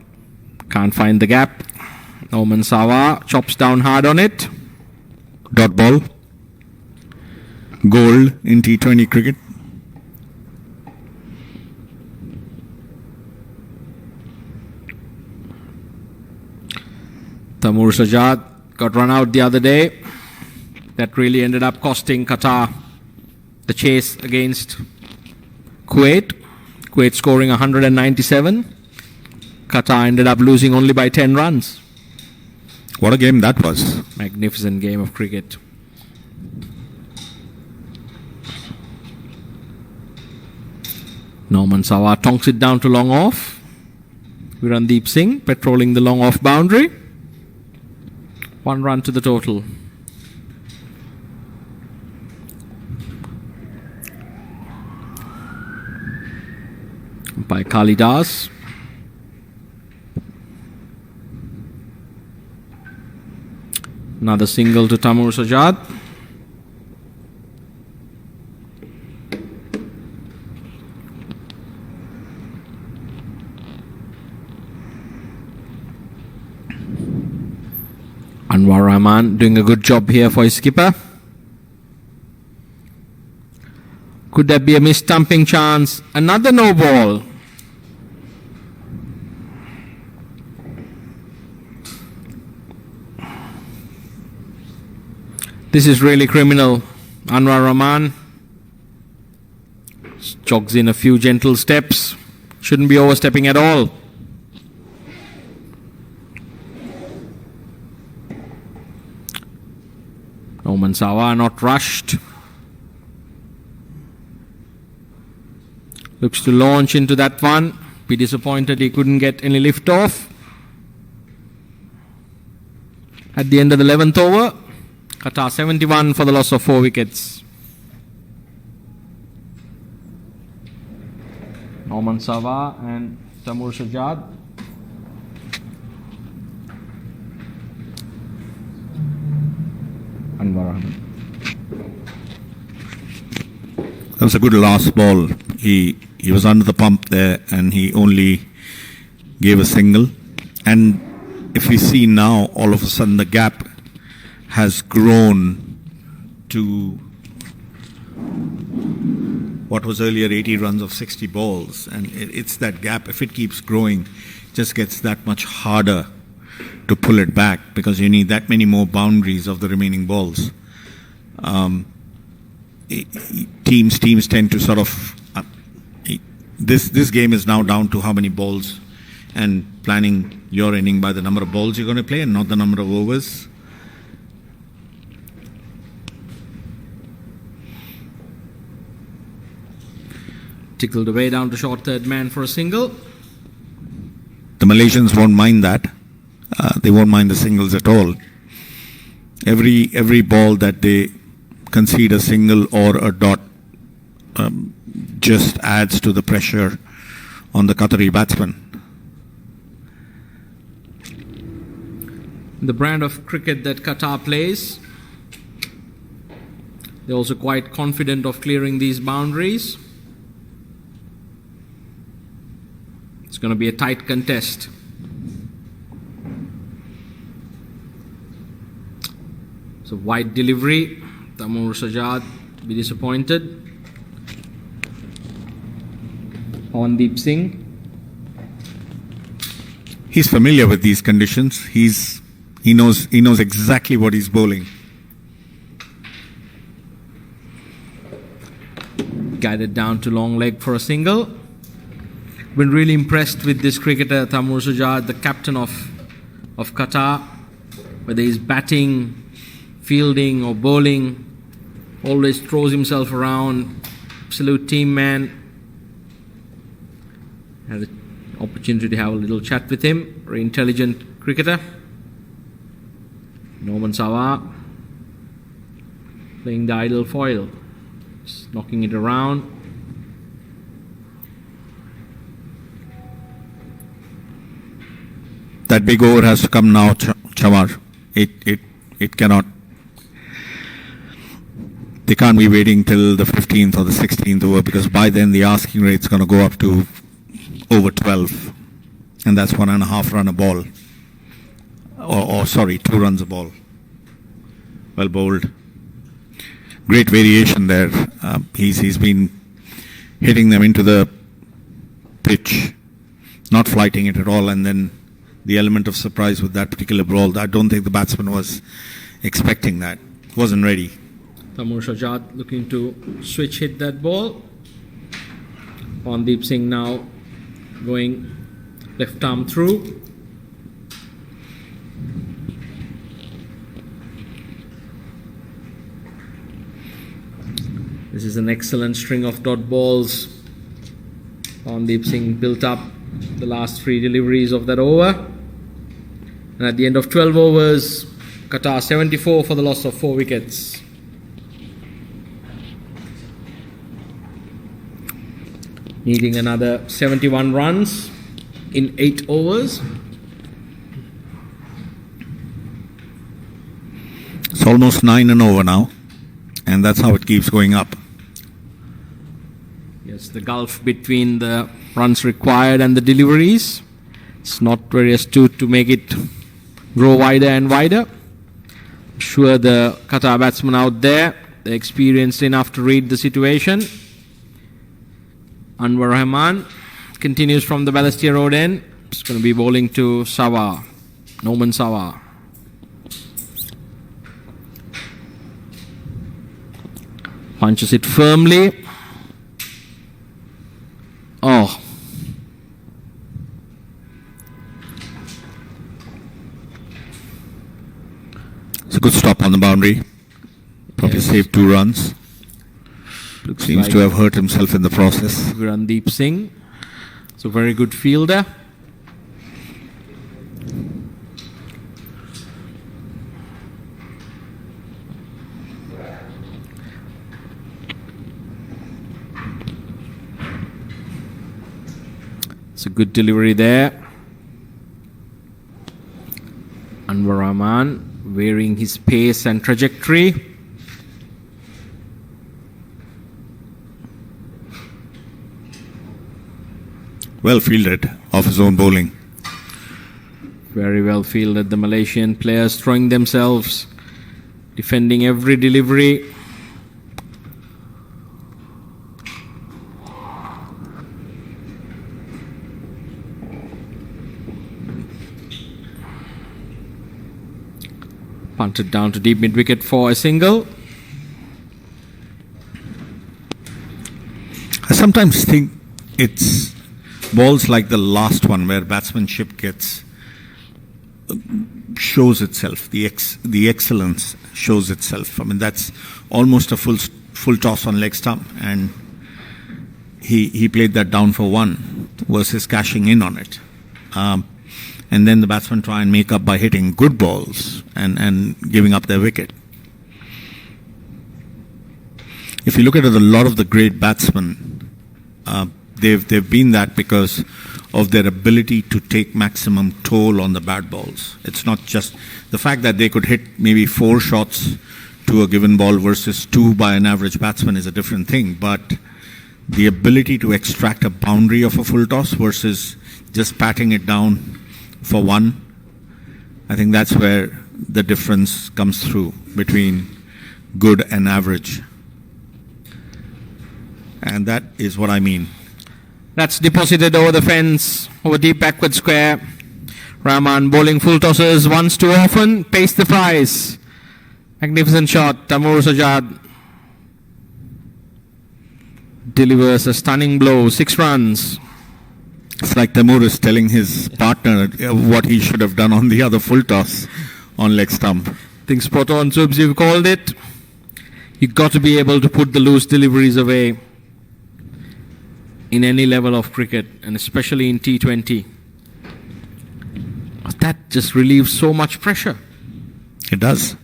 Can't find the gap. Norman Sawa chops down hard on it. Dot ball. Gold in T20 cricket. Taimur Sajjad got run out the other day. That really ended up costing Qatar the chase against Kuwait. Kuwait scoring 197. Qatar ended up losing only by 10 runs. What a game that was. Magnificent game of cricket. Norman Sawa tonks it down to long off. Virandeep Singh patrolling the long off boundary. 1 run to the total. By Kalidas. Another single to Taimur Sajjad. Anwar Rahman doing a good job here for his skipper. Could there be a missed stumping chance? Another no ball. This is really criminal. Anwar Rahman jogs in a few gentle steps. Shouldn't be overstepping at all. Norman Sawa not rushed. Looks to launch into that one. Be disappointed he couldn't get any lift off. At the end of the 11th over, Qatar 71 for the loss of 4 wickets. Norman Sawa and Tamur Sajjad. Anwar Ahmed. That was a good last ball. He was under the pump there and he only gave a single. And if we see now, all of a sudden the gap has grown to what was earlier 80 runs of 60 balls. And it's that gap, if it keeps growing, it just gets that much harder to pull it back because you need that many more boundaries of the remaining balls. Teams tend to sort of this game is now down to how many balls and planning your inning by the number of balls you're going to play and not the number of overs. Tickled away down to short third man for a single. The Malaysians won't mind that. They won't mind the singles at all. Every ball that they concede a single or a dot just adds to the pressure on the Qatari batsman. The brand of cricket that Qatar plays, they're also quite confident of clearing these boundaries. It's going to be a tight contest. So wide delivery. Tamur Sajjad be disappointed. Amandeep Singh. He's familiar with these conditions. He knows exactly what he's bowling. Guided down to long leg for a single. Been really impressed with this cricketer, Tamur Sajjad, the captain of Qatar. Whether he's batting, fielding or bowling, always throws himself around. Absolute team man. Had an opportunity to have a little chat with him. Very intelligent cricketer. Norman Sawa playing the idle foil, just knocking it around. That big over has to come now, Chamar. It cannot. They can't be waiting till the 15th or the 16th over because by then the asking rate's going to go up to over 12. And that's 1.5 run a ball. Or 2 runs a ball. Well bowled. Great variation there. He's been hitting them into the pitch, not flighting it at all, and then the element of surprise with that particular ball. I don't think the batsman was expecting that. Wasn't ready. Tamur Sajjad looking to switch hit that ball. Amandeep Singh now going left arm through. This is an excellent string of dot balls. Amandeep Singh built up the last 3 deliveries of that over. And at the end of 12 overs, Qatar 74 for the loss of 4 wickets. Needing another 71 runs in 8 overs. It's almost 9 and over now, and that's how it keeps going up. Yes, the gulf between the runs required and the deliveries. It's not very astute to make it grow wider and wider. I'm sure the Qatar batsmen out there, they're experienced enough to read the situation. Anwar Rahman continues from the Balestier Road end. It's going to be bowling to Sawa, Norman Sawa. Punches it firmly. Oh. It's a good stop on the boundary. Probably Yes. saved 2 runs. Seems like to have hurt himself in the process. Virandeep Singh. It's a very good fielder. It's a good delivery there. Anwar Rahman varying his pace and trajectory. Well fielded off his own bowling. Very well fielded. The Malaysian players throwing themselves, defending every delivery. Punted down to deep mid-wicket for a single. I sometimes think it's balls like the last one where batsmanship shows itself. The excellence shows itself. I mean, that's almost a full toss on leg stump, and he played that down for one versus cashing in on it. And then the batsmen try and make up by hitting good balls and giving up their wicket. If you look at a lot of the great batsmen, they've been that because of their ability to take maximum toll on the bad balls. It's not just the fact that they could hit maybe 4 shots to a given ball versus 2 by an average batsman is a different thing, but the ability to extract a boundary of a full toss versus just patting it down for 1, I think that's where the difference comes through between good and average. And that is what I mean. That's deposited over the fence, over deep backward square. Rahman bowling full tosses once too often, pays the price. Magnificent shot. Taimur Sajjad delivers a stunning blow, 6 runs. It's like Taimur is telling his partner what he should have done on the other full toss on leg stump. Think spot on, Subs, you've called it. You've got to be able to put the loose deliveries away in any level of cricket, and especially in T20. That just relieves so much pressure. It does.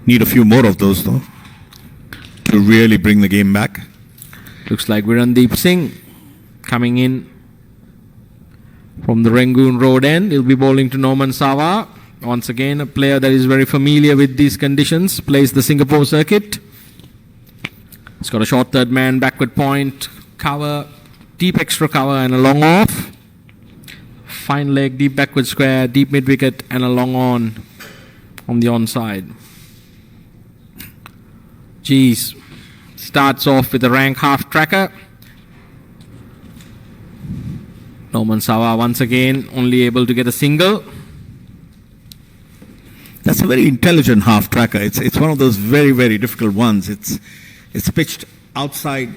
Need a few more of those, though, to really bring the game back. Looks like Virandeep Singh coming in from the Rangoon Road end. He'll be bowling to Norman Sawa. Once again, a player that is very familiar with these conditions, plays the Singapore circuit. He's got a short third man, backward point, cover, deep extra cover and a long off. Fine leg, deep backward square, deep mid wicket and a long on the onside. Geez, starts off with a rank half tracker. Norman Sawa once again only able to get a single. That's a very intelligent half tracker. It's one of those very, very difficult ones. It's pitched outside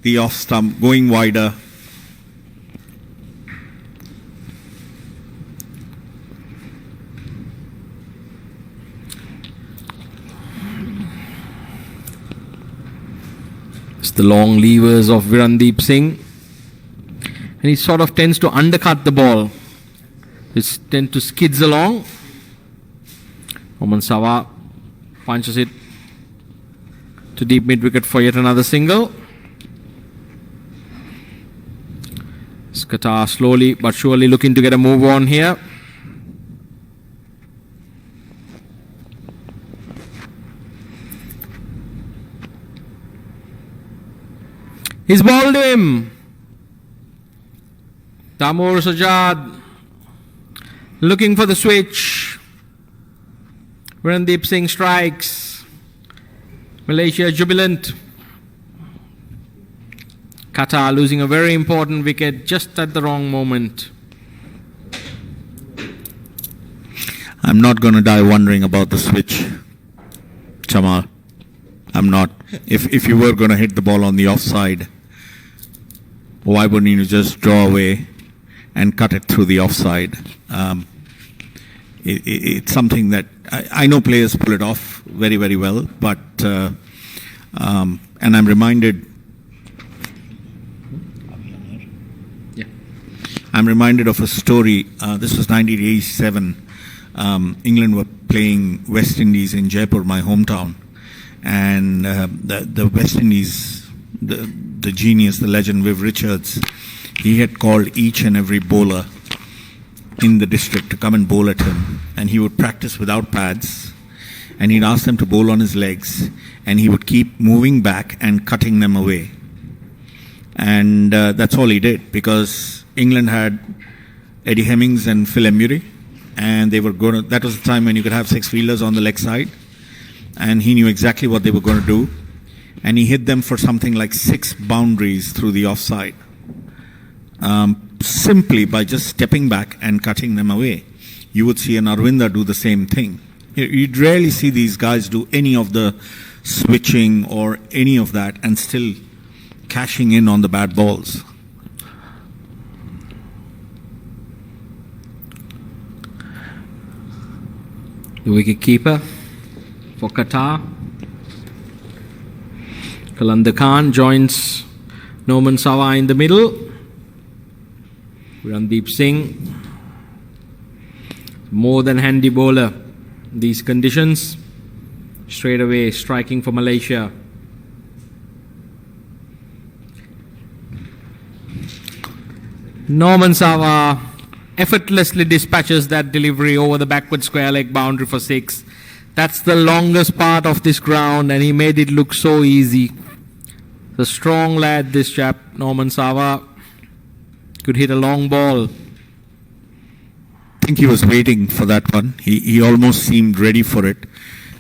the off stump, going wider. It's the long levers of Virandeep Singh. And he sort of tends to undercut the ball. It tends to skids along. Norman Sawa punches it to deep mid-wicket for yet another single. Qatar slowly but surely looking to get a move on here. He's bowled him. Taimur Sajjad looking for the switch. Virandeep Singh strikes. Malaysia jubilant. Qatar losing a very important wicket just at the wrong moment. I'm not going to die wondering about the switch, Chamal. I'm not. If you were going to hit the ball on the offside, why wouldn't you just draw away and cut it through the offside? It's something that I know players pull it off very, very well, but And I'm reminded. Yeah. I'm reminded of a story. This was 1987. England were playing West Indies in Jaipur, my hometown, and the West Indies, the genius, the legend Viv Richards, he had called each and every bowler in the district to come and bowl at him, and he would practice without pads, and he'd ask them to bowl on his legs, and he would keep moving back and cutting them away. And that's all he did, because England had Eddie Hemmings and Phil Emery, and they were going to, that was the time when you could have six fielders on the leg side, and he knew exactly what they were going to do, and he hit them for something like 6 boundaries through the offside, simply by just stepping back and cutting them away. You would see an Arvinder do the same thing. You'd rarely see these guys do any of the switching or any of that and still cashing in on the bad balls. The wicket keeper for Qatar, Qalandar Khan, joins Norman Sawa in the middle. Randeep Singh, more than handy bowler in these conditions, straight away striking for Malaysia. Norman Sawa effortlessly dispatches that delivery over the backward square leg boundary for 6. That's the longest part of this ground, and he made it look so easy. The strong lad, this chap, Norman Sawa, could hit a long ball. I think he was waiting for that one. He almost seemed ready for it.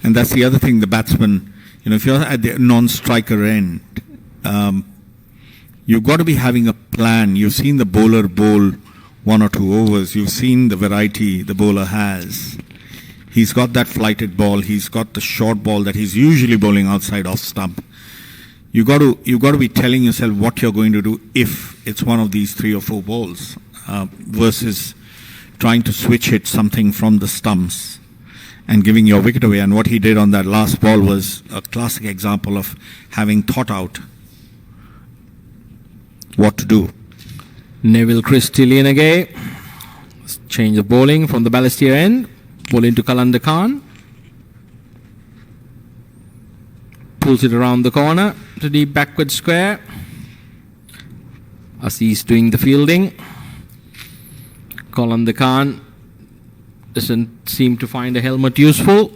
And that's the other thing, the batsman, if you're at the non-striker end, you've got to be having a plan. You've seen the bowler bowl 1 or 2 overs. You've seen the variety the bowler has. He's got that flighted ball. He's got the short ball that he's usually bowling outside off stump. You've got to be telling yourself what you're going to do if it's one of these 3 or 4 balls, versus trying to switch hit something from the stumps and giving your wicket away. And what he did on that last ball was a classic example of having thought out what to do. Neville Christillian again. Change of bowling from the Balestier end. Ball into Qalandar Khan. Pulls it around the corner to deep backward square. Aziz doing the fielding. Qalandar Khan doesn't seem to find a helmet useful.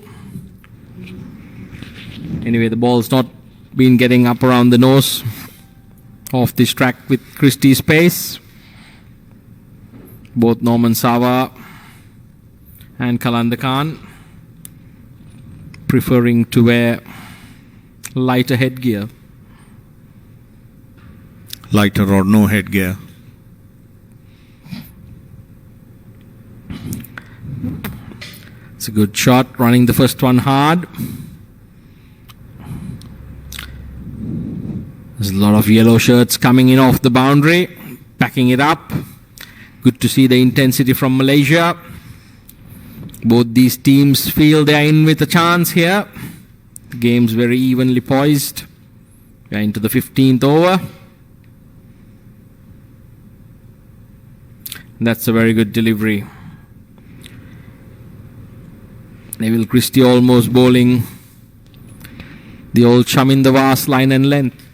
Anyway, the ball's not been getting up around the nose of this track with Christie's pace. Both Norman Sawa and Qalandar Khan preferring to wear lighter headgear. Lighter or no headgear. It's a good shot, running the first one hard. There's a lot of yellow shirts coming in off the boundary, backing it up. Good to see the intensity from Malaysia. Both these teams feel they are in with a chance here. The game's very evenly poised. We are into the 15th over. That's a very good delivery. Neville Christie almost bowling the old chum in the vast line and length.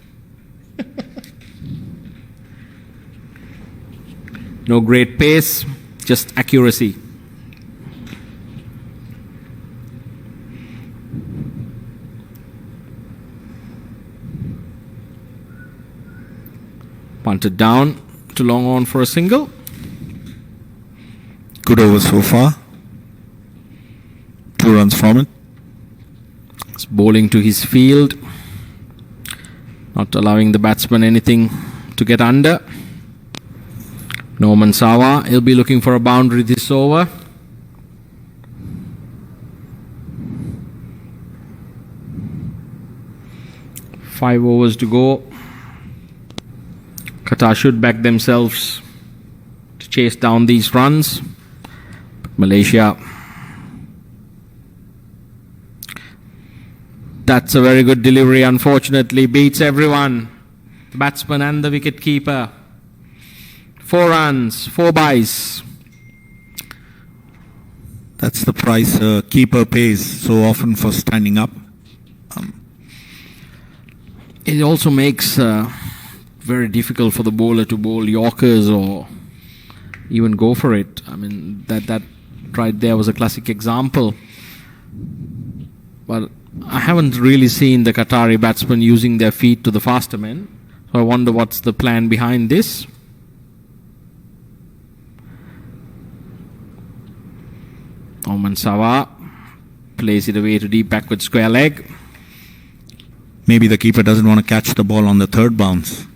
No great pace, just accuracy. Punted down to long on for a single. Good over so far. 2 runs from it. It's bowling to his field, not allowing the batsman anything to get under. Norman Sawa, he'll be looking for a boundary this over. Five overs to go. Qatar should back themselves to chase down these runs. But Malaysia That's a very good delivery. Unfortunately, beats everyone. The batsman and the wicket keeper. 4 runs, 4 byes. That's the price a keeper pays so often for standing up. It also makes very difficult for the bowler to bowl Yorkers or even go for it. I mean, that right there was a classic example. But I haven't really seen the Qatari batsmen using their feet to the faster men. So I wonder what's the plan behind this. Oman Sawa plays it away to deep backward square leg. Maybe the keeper doesn't want to catch the ball on the third bounce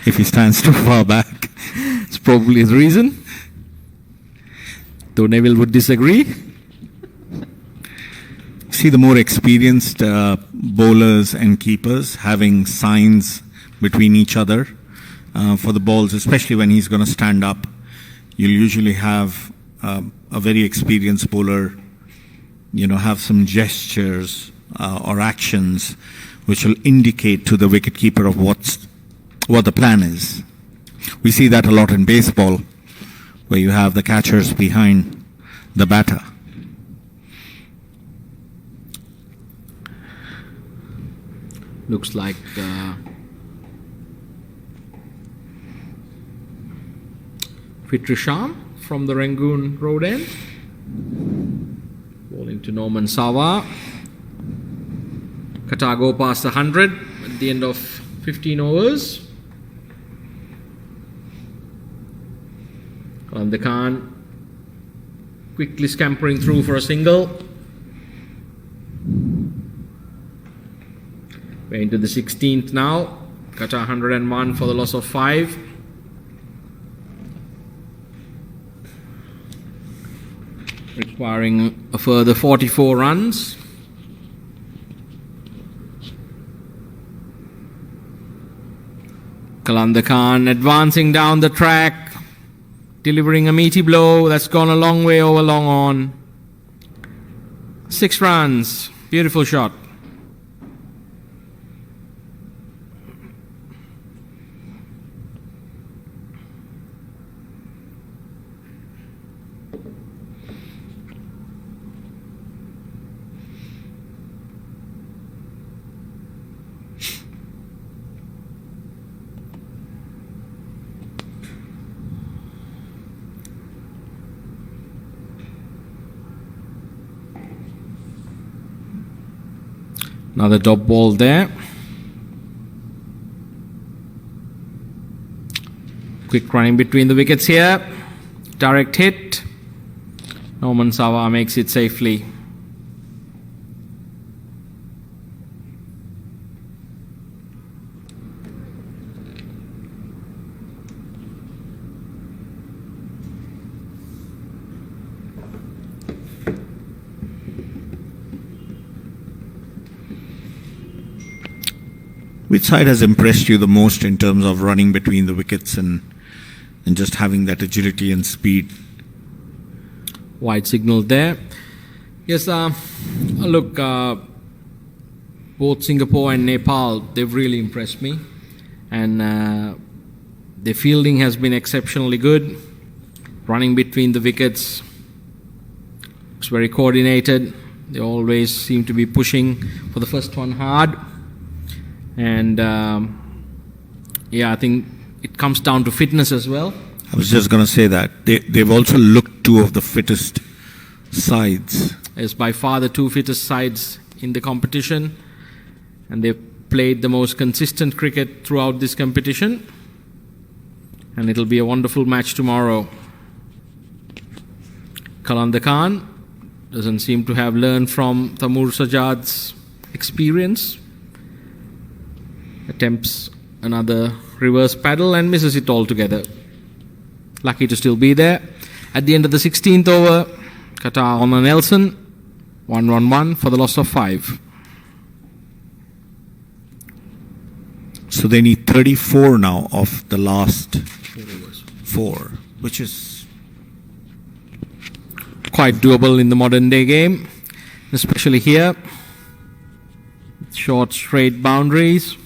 if he stands too far back. It's probably the reason. Though Neville would disagree. See, the more experienced bowlers and keepers having signs between each other for the balls, especially when he's going to stand up. You'll usually have a very experienced bowler, have some gestures or actions which will indicate to the wicketkeeper of what the plan is. We see that a lot in baseball, where you have the catchers behind the batter. Looks like Fitrisham from the Rangoon road end. Bowling to Norman Sawa. Qatar go past 100 at the end of 15 overs. Qatar Khan quickly scampering through for a single. We're into the 16th now. Qatar 101 for the loss of 5. Requiring a further 44 runs. Qatar Khan advancing down the track, delivering a meaty blow that's gone a long way over long on. 6 runs. Beautiful shot. Another dot ball there. Quick running between the wickets here. Direct hit. Norman Sawa makes it safely. Which side has impressed you the most in terms of running between the wickets and just having that agility and speed? Wide signal there. Yes, look, both Singapore and Nepal, they've really impressed me. And their fielding has been exceptionally good. Running between the wickets, it's very coordinated. They always seem to be pushing for the first one hard. And I think it comes down to fitness as well. I was just going to say that. They've also looked 2 of the fittest sides. It's by far the 2 fittest sides in the competition. And they've played the most consistent cricket throughout this competition. And it'll be a wonderful match tomorrow. Qatar Khan doesn't seem to have learned from Taimur Sajjad's experience. Attempts another reverse paddle and misses it altogether. Lucky to still be there. At the end of the 16th over, Qatar on a Nelson, 1-1-1 for the loss of 5. So they need 34 now of the last 4, which is quite doable in the modern day game, especially here. Short straight boundaries.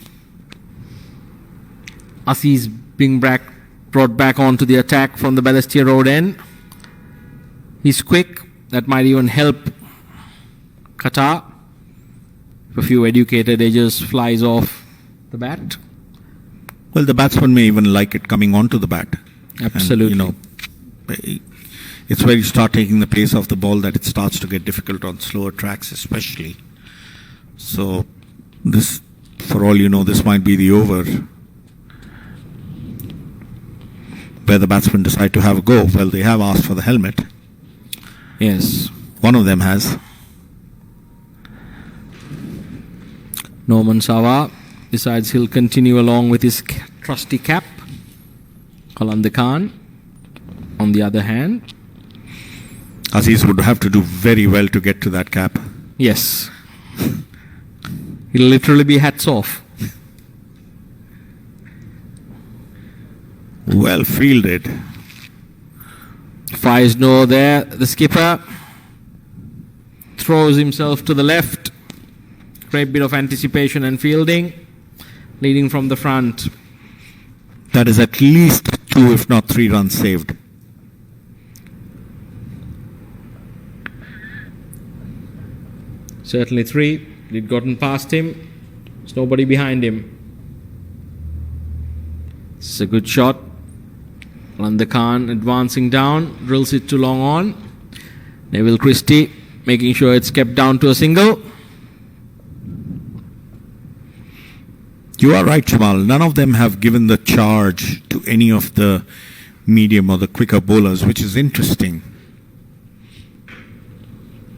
Aziz being brought back onto the attack from the Balestier Road end. He's quick. That might even help Qatar. A few educated edges flies off the bat. Well, the batsman may even like it coming onto the bat. Absolutely. And, it's where you start taking the pace off the ball that it starts to get difficult on slower tracks especially. So this, for all you know, this might be the over where the batsmen decide to have a go. Well, they have asked for the helmet. Yes. One of them has. Norman Sawa decides he'll continue along with his trusty cap. Qalandar Khan, on the other hand. Aziz would have to do very well to get to that cap. Yes. He'll literally be hats off. Well fielded. Fires no there. The skipper throws himself to the left. Great bit of anticipation and fielding. Leading from the front. That is at least 2 if not 3 runs saved. Certainly 3. He'd gotten past him. There's nobody behind him. It's a good shot. Qalandar Khan advancing down. Drills it to long on. Neville Christie making sure it's kept down to a single. You are right, Jamal. None of them have given the charge to any of the medium or the quicker bowlers, which is interesting.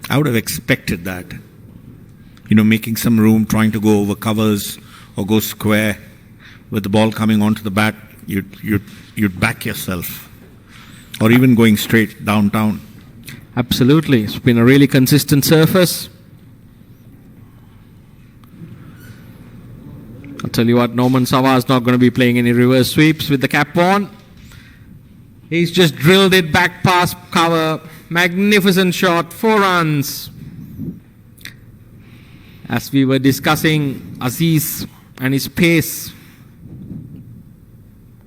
I would have expected that. Making some room, trying to go over covers or go square with the ball coming onto the bat, you'd back yourself. Or even going straight downtown. Absolutely. It's been a really consistent surface. I'll tell you what, Norman Sawa is not going to be playing any reverse sweeps with the cap on. He's just drilled it back past cover. Magnificent shot, 4 runs. As we were discussing, Aziz and his pace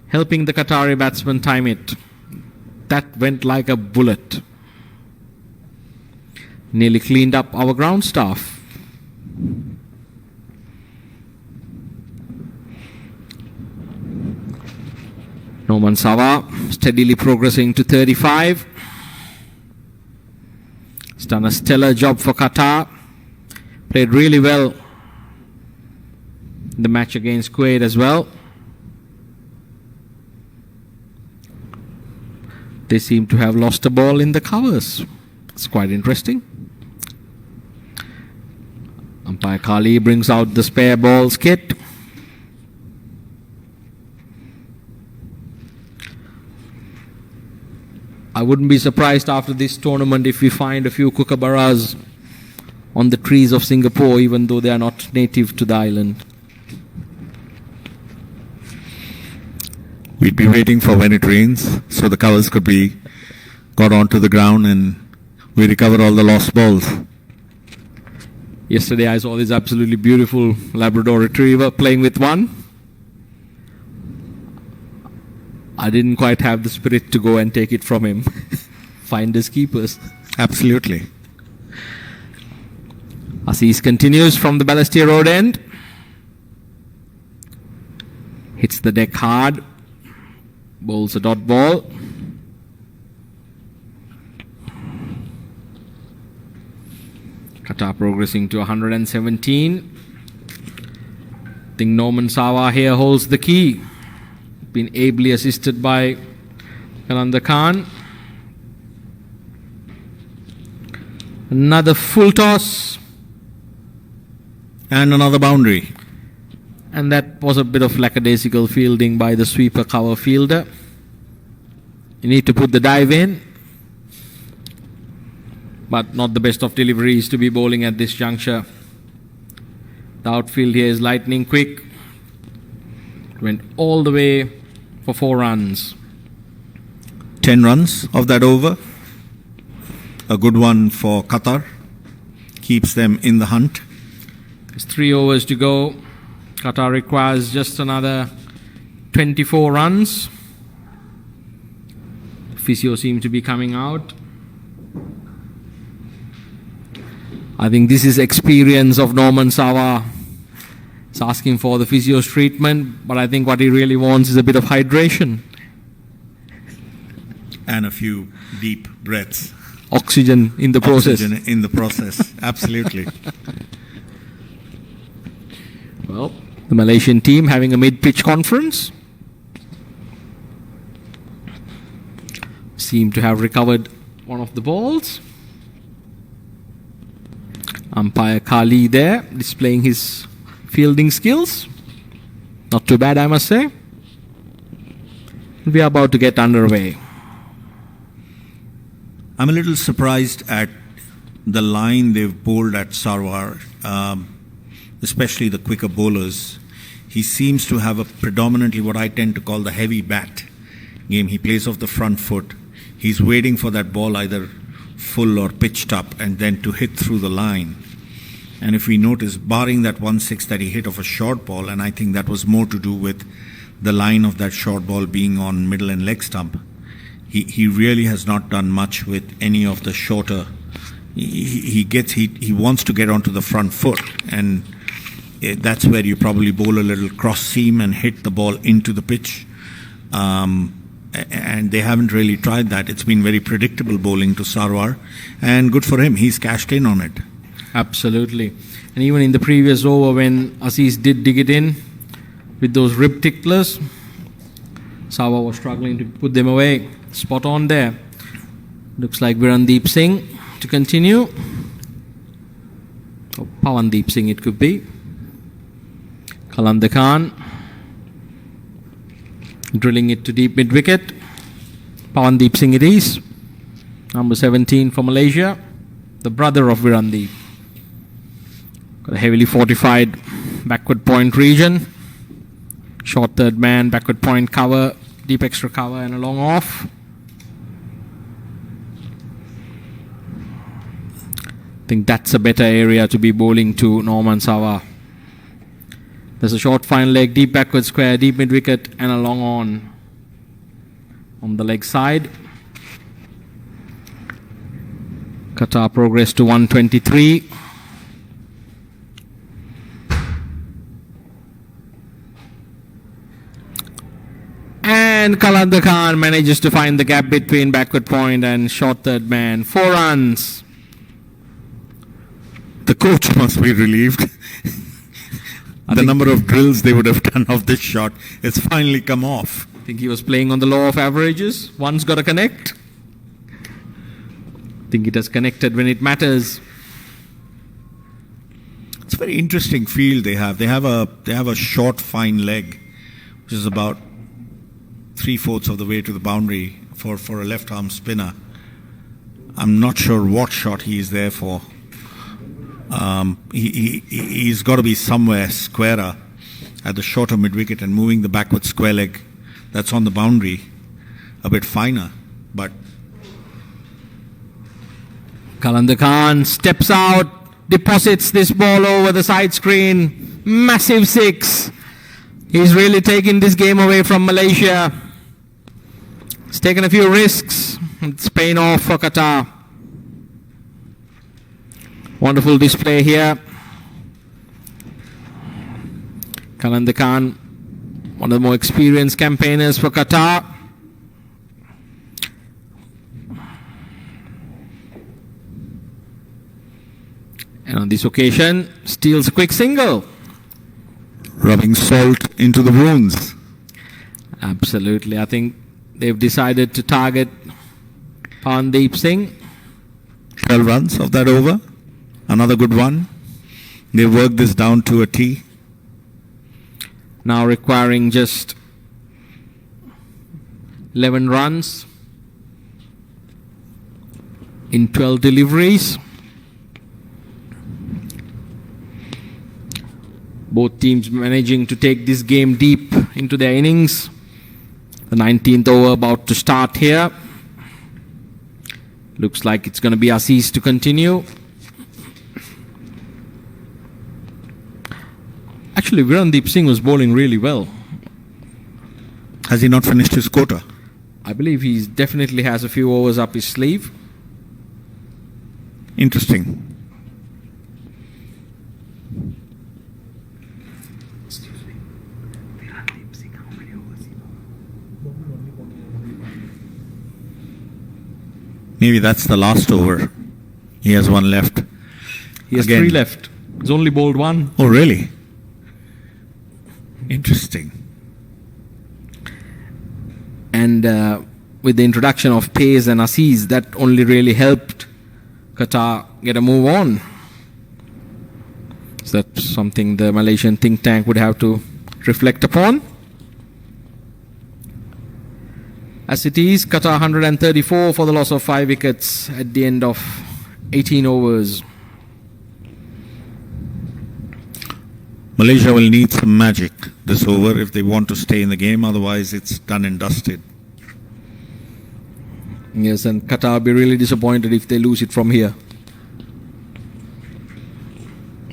helping the Qatari batsman time it. That went like a bullet. Nearly cleaned up our ground staff. Norman Sawa steadily progressing to 35. He's done a stellar job for Qatar. Played really well in the match against Kuwait as well. They seem to have lost a ball in the covers. It's quite interesting. Umpire Kali brings out the spare balls kit. I wouldn't be surprised after this tournament if we find a few kookaburras on the trees of Singapore, even though they are not native to the island. We'd be waiting for when it rains, so the covers could be got onto the ground and we recover all the lost balls. Yesterday I saw this absolutely beautiful Labrador Retriever playing with one. I didn't quite have the spirit to go and take it from him. Finders keepers. Absolutely. Aziz continues from the Balestier Road end. Hits the deck hard. Bowls a dot ball. Qatar progressing to 117. I think Norman Sawa here holds the key. Been ably assisted by Qalandar Khan. Another full toss. And another boundary. And that was a bit of lackadaisical fielding by the sweeper cover fielder. You need to put the dive in. But not the best of deliveries to be bowling at this juncture. The outfield here is lightning quick. Went all the way for 4 runs. 10 runs of that over. A good one for Qatar. Keeps them in the hunt. There's 3 overs to go. Qatar requires just another 24 runs. Physio seems to be coming out. I think this is experience of Norman Sawa. He's asking for the physio's treatment, but I think what he really wants is a bit of hydration. And a few deep breaths. Oxygen in the process. Oxygen in the process, absolutely. Well, the Malaysian team having a mid-pitch conference seem to have recovered one of the balls. Umpire Kali there displaying his fielding skills. Not too bad, I must say. We are about to get underway. I'm a little surprised at the line they've bowled at Sarwar, especially the quicker bowlers. He seems to have a predominantly what I tend to call the heavy bat game. He plays off the front foot. He's waiting for that ball either full or pitched up and then to hit through the line. And if we notice, barring that 1-6 that he hit off a short ball, and I think that was more to do with the line of that short ball being on middle and leg stump, he really has not done much with any of the shorter. He wants to get onto the front foot, and that's where you probably bowl a little cross seam and hit the ball into the pitch. And they haven't really tried that. It's been very predictable bowling to Sarwar, and good for him. He's cashed in on it. Absolutely. And even in the previous over when Aziz did dig it in with those rib ticklers, Sawa was struggling to put them away. Spot on there. Looks like Virandeep Singh to continue. Oh, Pawandeep Singh it could be. Kalanda Khan drilling it to deep mid-wicket. Pawandeep Singh it is. Number 17 for Malaysia. The brother of Virandeep. Got a heavily fortified backward point region. Short third man, backward point cover, deep extra cover and a long off. I think that's a better area to be bowling to Norman Sawa. There's a short fine leg, deep backward square, deep mid wicket and a long on the leg side. Qatar progress to 123. And Kalanda Khan manages to find the gap between backward point and short third man. 4 runs. The coach must be relieved. The number of drills they would have done of this shot, it's finally come off. I think he was playing on the law of averages. One's got to connect. I think it has connected when it matters. It's a very interesting field they have. They have a short, fine leg, which is about 3/4 of the way to the boundary for a left-arm spinner. I'm not sure what shot he is there for. He's got to be somewhere squarer at the shorter mid-wicket and moving the backward square leg that's on the boundary a bit finer. But Kalanda Khan steps out, deposits this ball over the side screen. Massive 6. He's really taken this game away from Malaysia. He's taken a few risks. It's paying off for Qatar. Wonderful display here. Kalanda Khan, one of the more experienced campaigners for Qatar. And on this occasion, steals a quick single. rubbing salt into the wounds. Absolutely. I think they've decided to target Pawandeep Singh. 12 runs of that over. Another good one. They worked this down to a T. Now requiring just 11 runs in 12 deliveries. Both teams managing to take this game deep into their innings. The 19th over about to start here. Looks like it's going to be Aziz to continue. Actually, Virandeep Singh was bowling really well. Has he not finished his quota? I believe he definitely has a few overs up his sleeve. Interesting. Maybe that's the last over. He has one left. He has Again. 3 left. He's only bowled 1. Oh, really? Interesting. And with the introduction of pace and Aziz, that only really helped Qatar get a move on. So that's something the Malaysian think tank would have to reflect upon. As it is, Qatar 134 for the loss of 5 wickets at the end of 18 overs. Malaysia will need some magic this over if they want to stay in the game. Otherwise, it's done and dusted. Yes, and Qatar will be really disappointed if they lose it from here.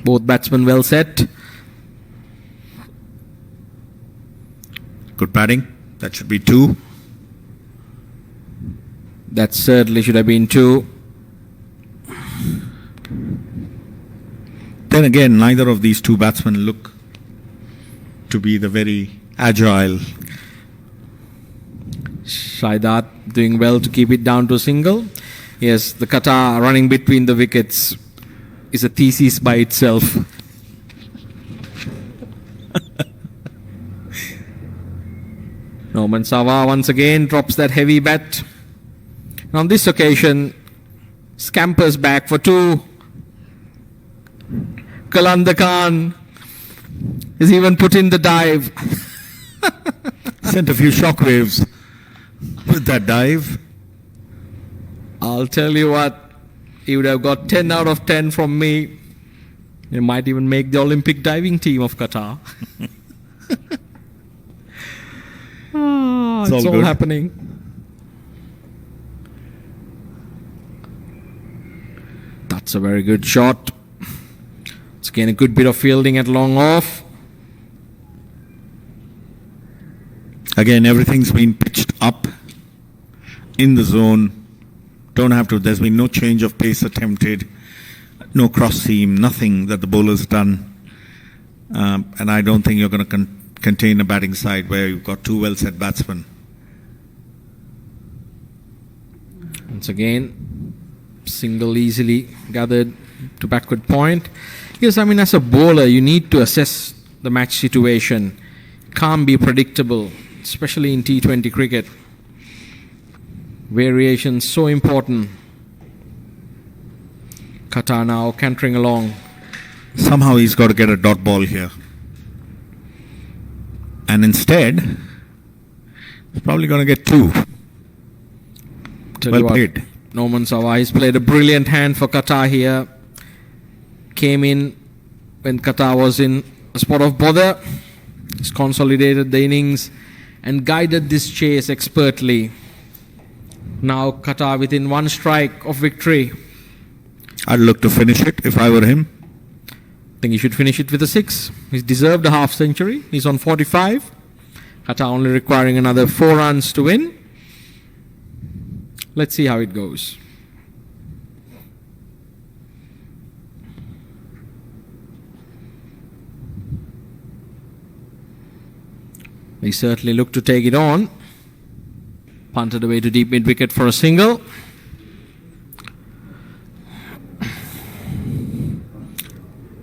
Both batsmen well set. Good batting. That should be 2. That certainly should have been 2. Then again, neither of these 2 batsmen look to be the very agile. Shaidat doing well to keep it down to a single. Yes, the Qatar running between the wickets is a thesis by itself. Norman Sawa once again drops that heavy bat. And on this occasion, scampers back for 2. Kalanda Khan is even put in the dive. Sent a few shockwaves with that dive. I'll tell you what, he would have got 10 out of 10 from me. He might even make the Olympic diving team of Qatar. It's all good. happening. That's a very good shot. It's again a good bit of fielding at long off. Again, everything's been pitched up in the zone. Don't have to. There's been no change of pace attempted, no cross seam, nothing that the bowler's done. And I don't think you're going to contain a batting side where you've got 2 well-set batsmen. Once again, single easily gathered to backward point. Yes, I mean, as a bowler, you need to assess the match situation. Can't be predictable, especially in T20 cricket. Variation so important. Qatar now cantering along. Somehow he's got to get a dot ball here. And instead, he's probably going to get 2. Tell Well you what, played. Norman Sawa has played a brilliant hand for Qatar here. Came in when Qatar was in a spot of bother. He's consolidated the innings and guided this chase expertly. Now Qatar within 1 strike of victory. I'd look to finish it if I were him. I think he should finish it with a 6. He's deserved a half century. He's on 45. Qatar only requiring another 4 runs to win. Let's see how it goes. They certainly look to take it on. Punted away to deep mid-wicket for a single.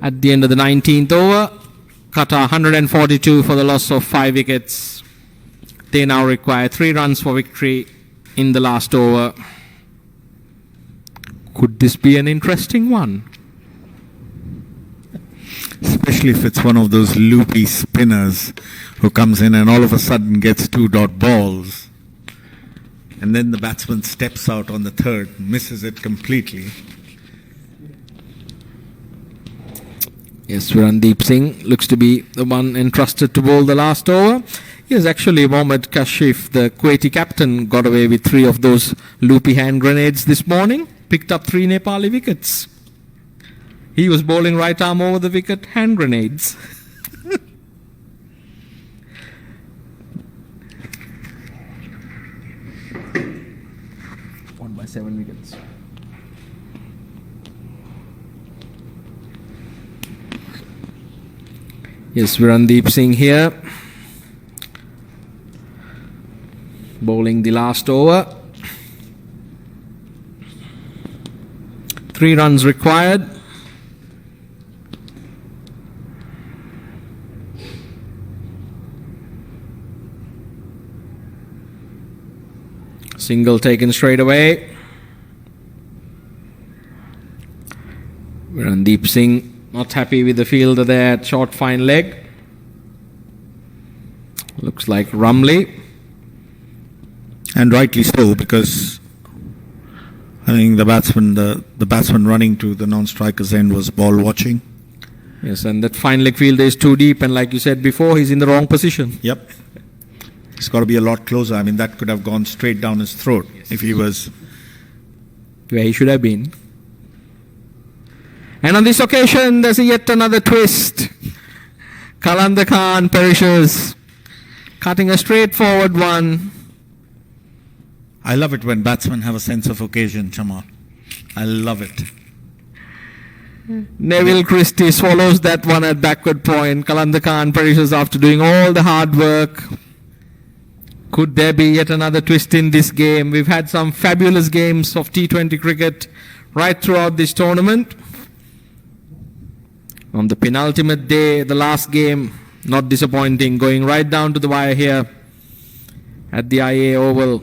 At the end of the 19th over, Qatar 142 for the loss of 5 wickets. They now require 3 runs for victory in the last over. Could this be an interesting one? Especially if it's one of those loopy spinners who comes in and all of a sudden gets 2 dot balls. And then the batsman steps out on the 3rd, misses it completely. Yes, Virandeep Singh looks to be the one entrusted to bowl the last over. Yes, actually, Mohammad Kashif, the Kuwaiti captain, got away with 3 of those loopy hand grenades this morning. Picked up 3 Nepali wickets. He was bowling right arm over the wicket hand grenades. by 7 wickets. Yes, Virandeep Singh here, bowling the last over. 3 runs required. Single taken straight away. Virandeep Singh not happy with the fielder there at short fine leg. Looks like Rumley. And rightly so, because I think the batsman running to the non-striker's end was ball watching. Yes, and that fine leg fielder is too deep, and like you said before, he's in the wrong position. Yep. He's got to be a lot closer. I mean, that could have gone straight down his throat if he was where he should have been. And on this occasion, there's yet another twist. Kalanda Khan perishes, cutting a straightforward one. I love it when batsmen have a sense of occasion, Chamal. I love it. Neville Christie swallows that one at backward point. Kalanda Khan perishes after doing all the hard work. Could there be yet another twist in this game? We've had some fabulous games of T20 cricket right throughout this tournament. On the penultimate day, the last game, not disappointing, going right down to the wire here at the IA Oval.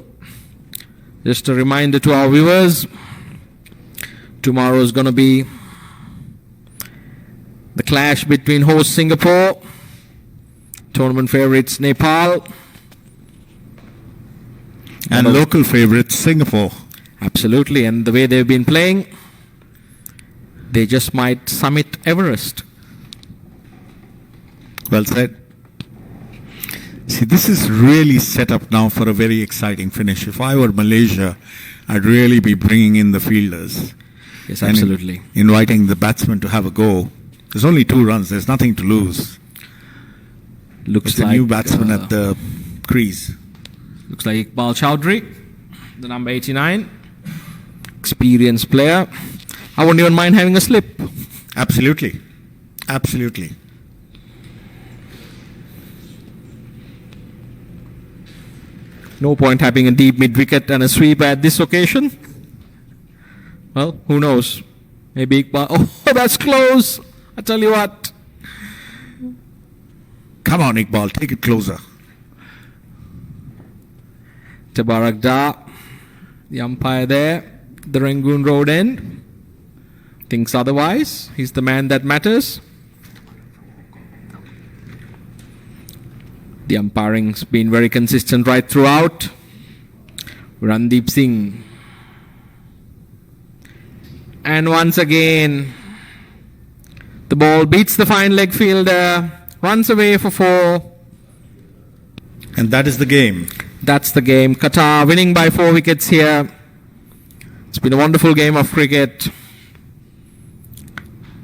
Just a reminder to our viewers, tomorrow is going to be the clash between host Singapore, tournament favourites Nepal, and local favourites Singapore. Absolutely, and the way they've been playing, they just might summit Everest. Well said. See, this is really set up now for a very exciting finish. If I were Malaysia, I'd really be bringing in the fielders. Yes, absolutely. Inviting the batsmen to have a go. There's only 2 runs. There's nothing to lose. Looks like a new batsman at the crease. Looks like Iqbal Chowdhury, the number 89. Experienced player. I wouldn't even mind having a slip. Absolutely. Absolutely. No point having a deep mid-wicket and a sweep at this occasion. Well, who knows? Maybe Iqbal. Oh, that's close. I tell you what. Come on, Iqbal, take it closer. Tabarak Da, the umpire there, the Rangoon Road end, thinks otherwise. He's the man that matters. The umpiring's been very consistent right throughout. Virandeep Singh. And once again, the ball beats the fine leg fielder, runs away for 4. And that is the game. That's the game. Qatar winning by 4 wickets here. It's been a wonderful game of cricket.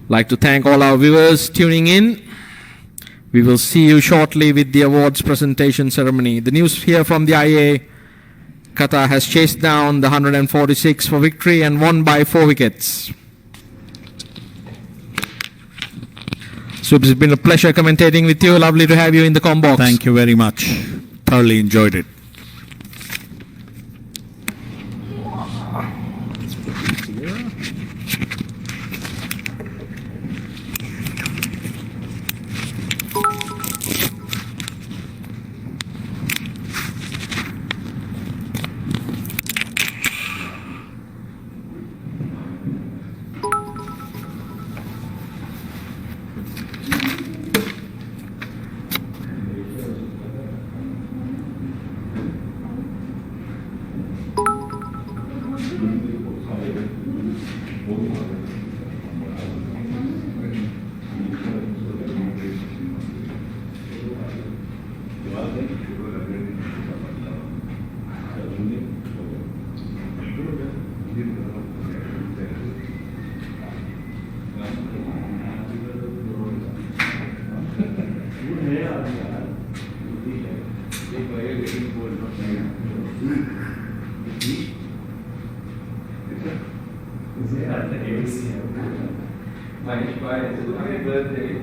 Like to thank all our viewers tuning in. We will see you shortly with the awards presentation ceremony. The news here from the IA. Qatar has chased down the 146 for victory and won by 4 wickets. So it's been a pleasure commentating with you. Lovely to have you in the combox. Thank you very much. Thoroughly enjoyed it. Happy birthday.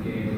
Okay.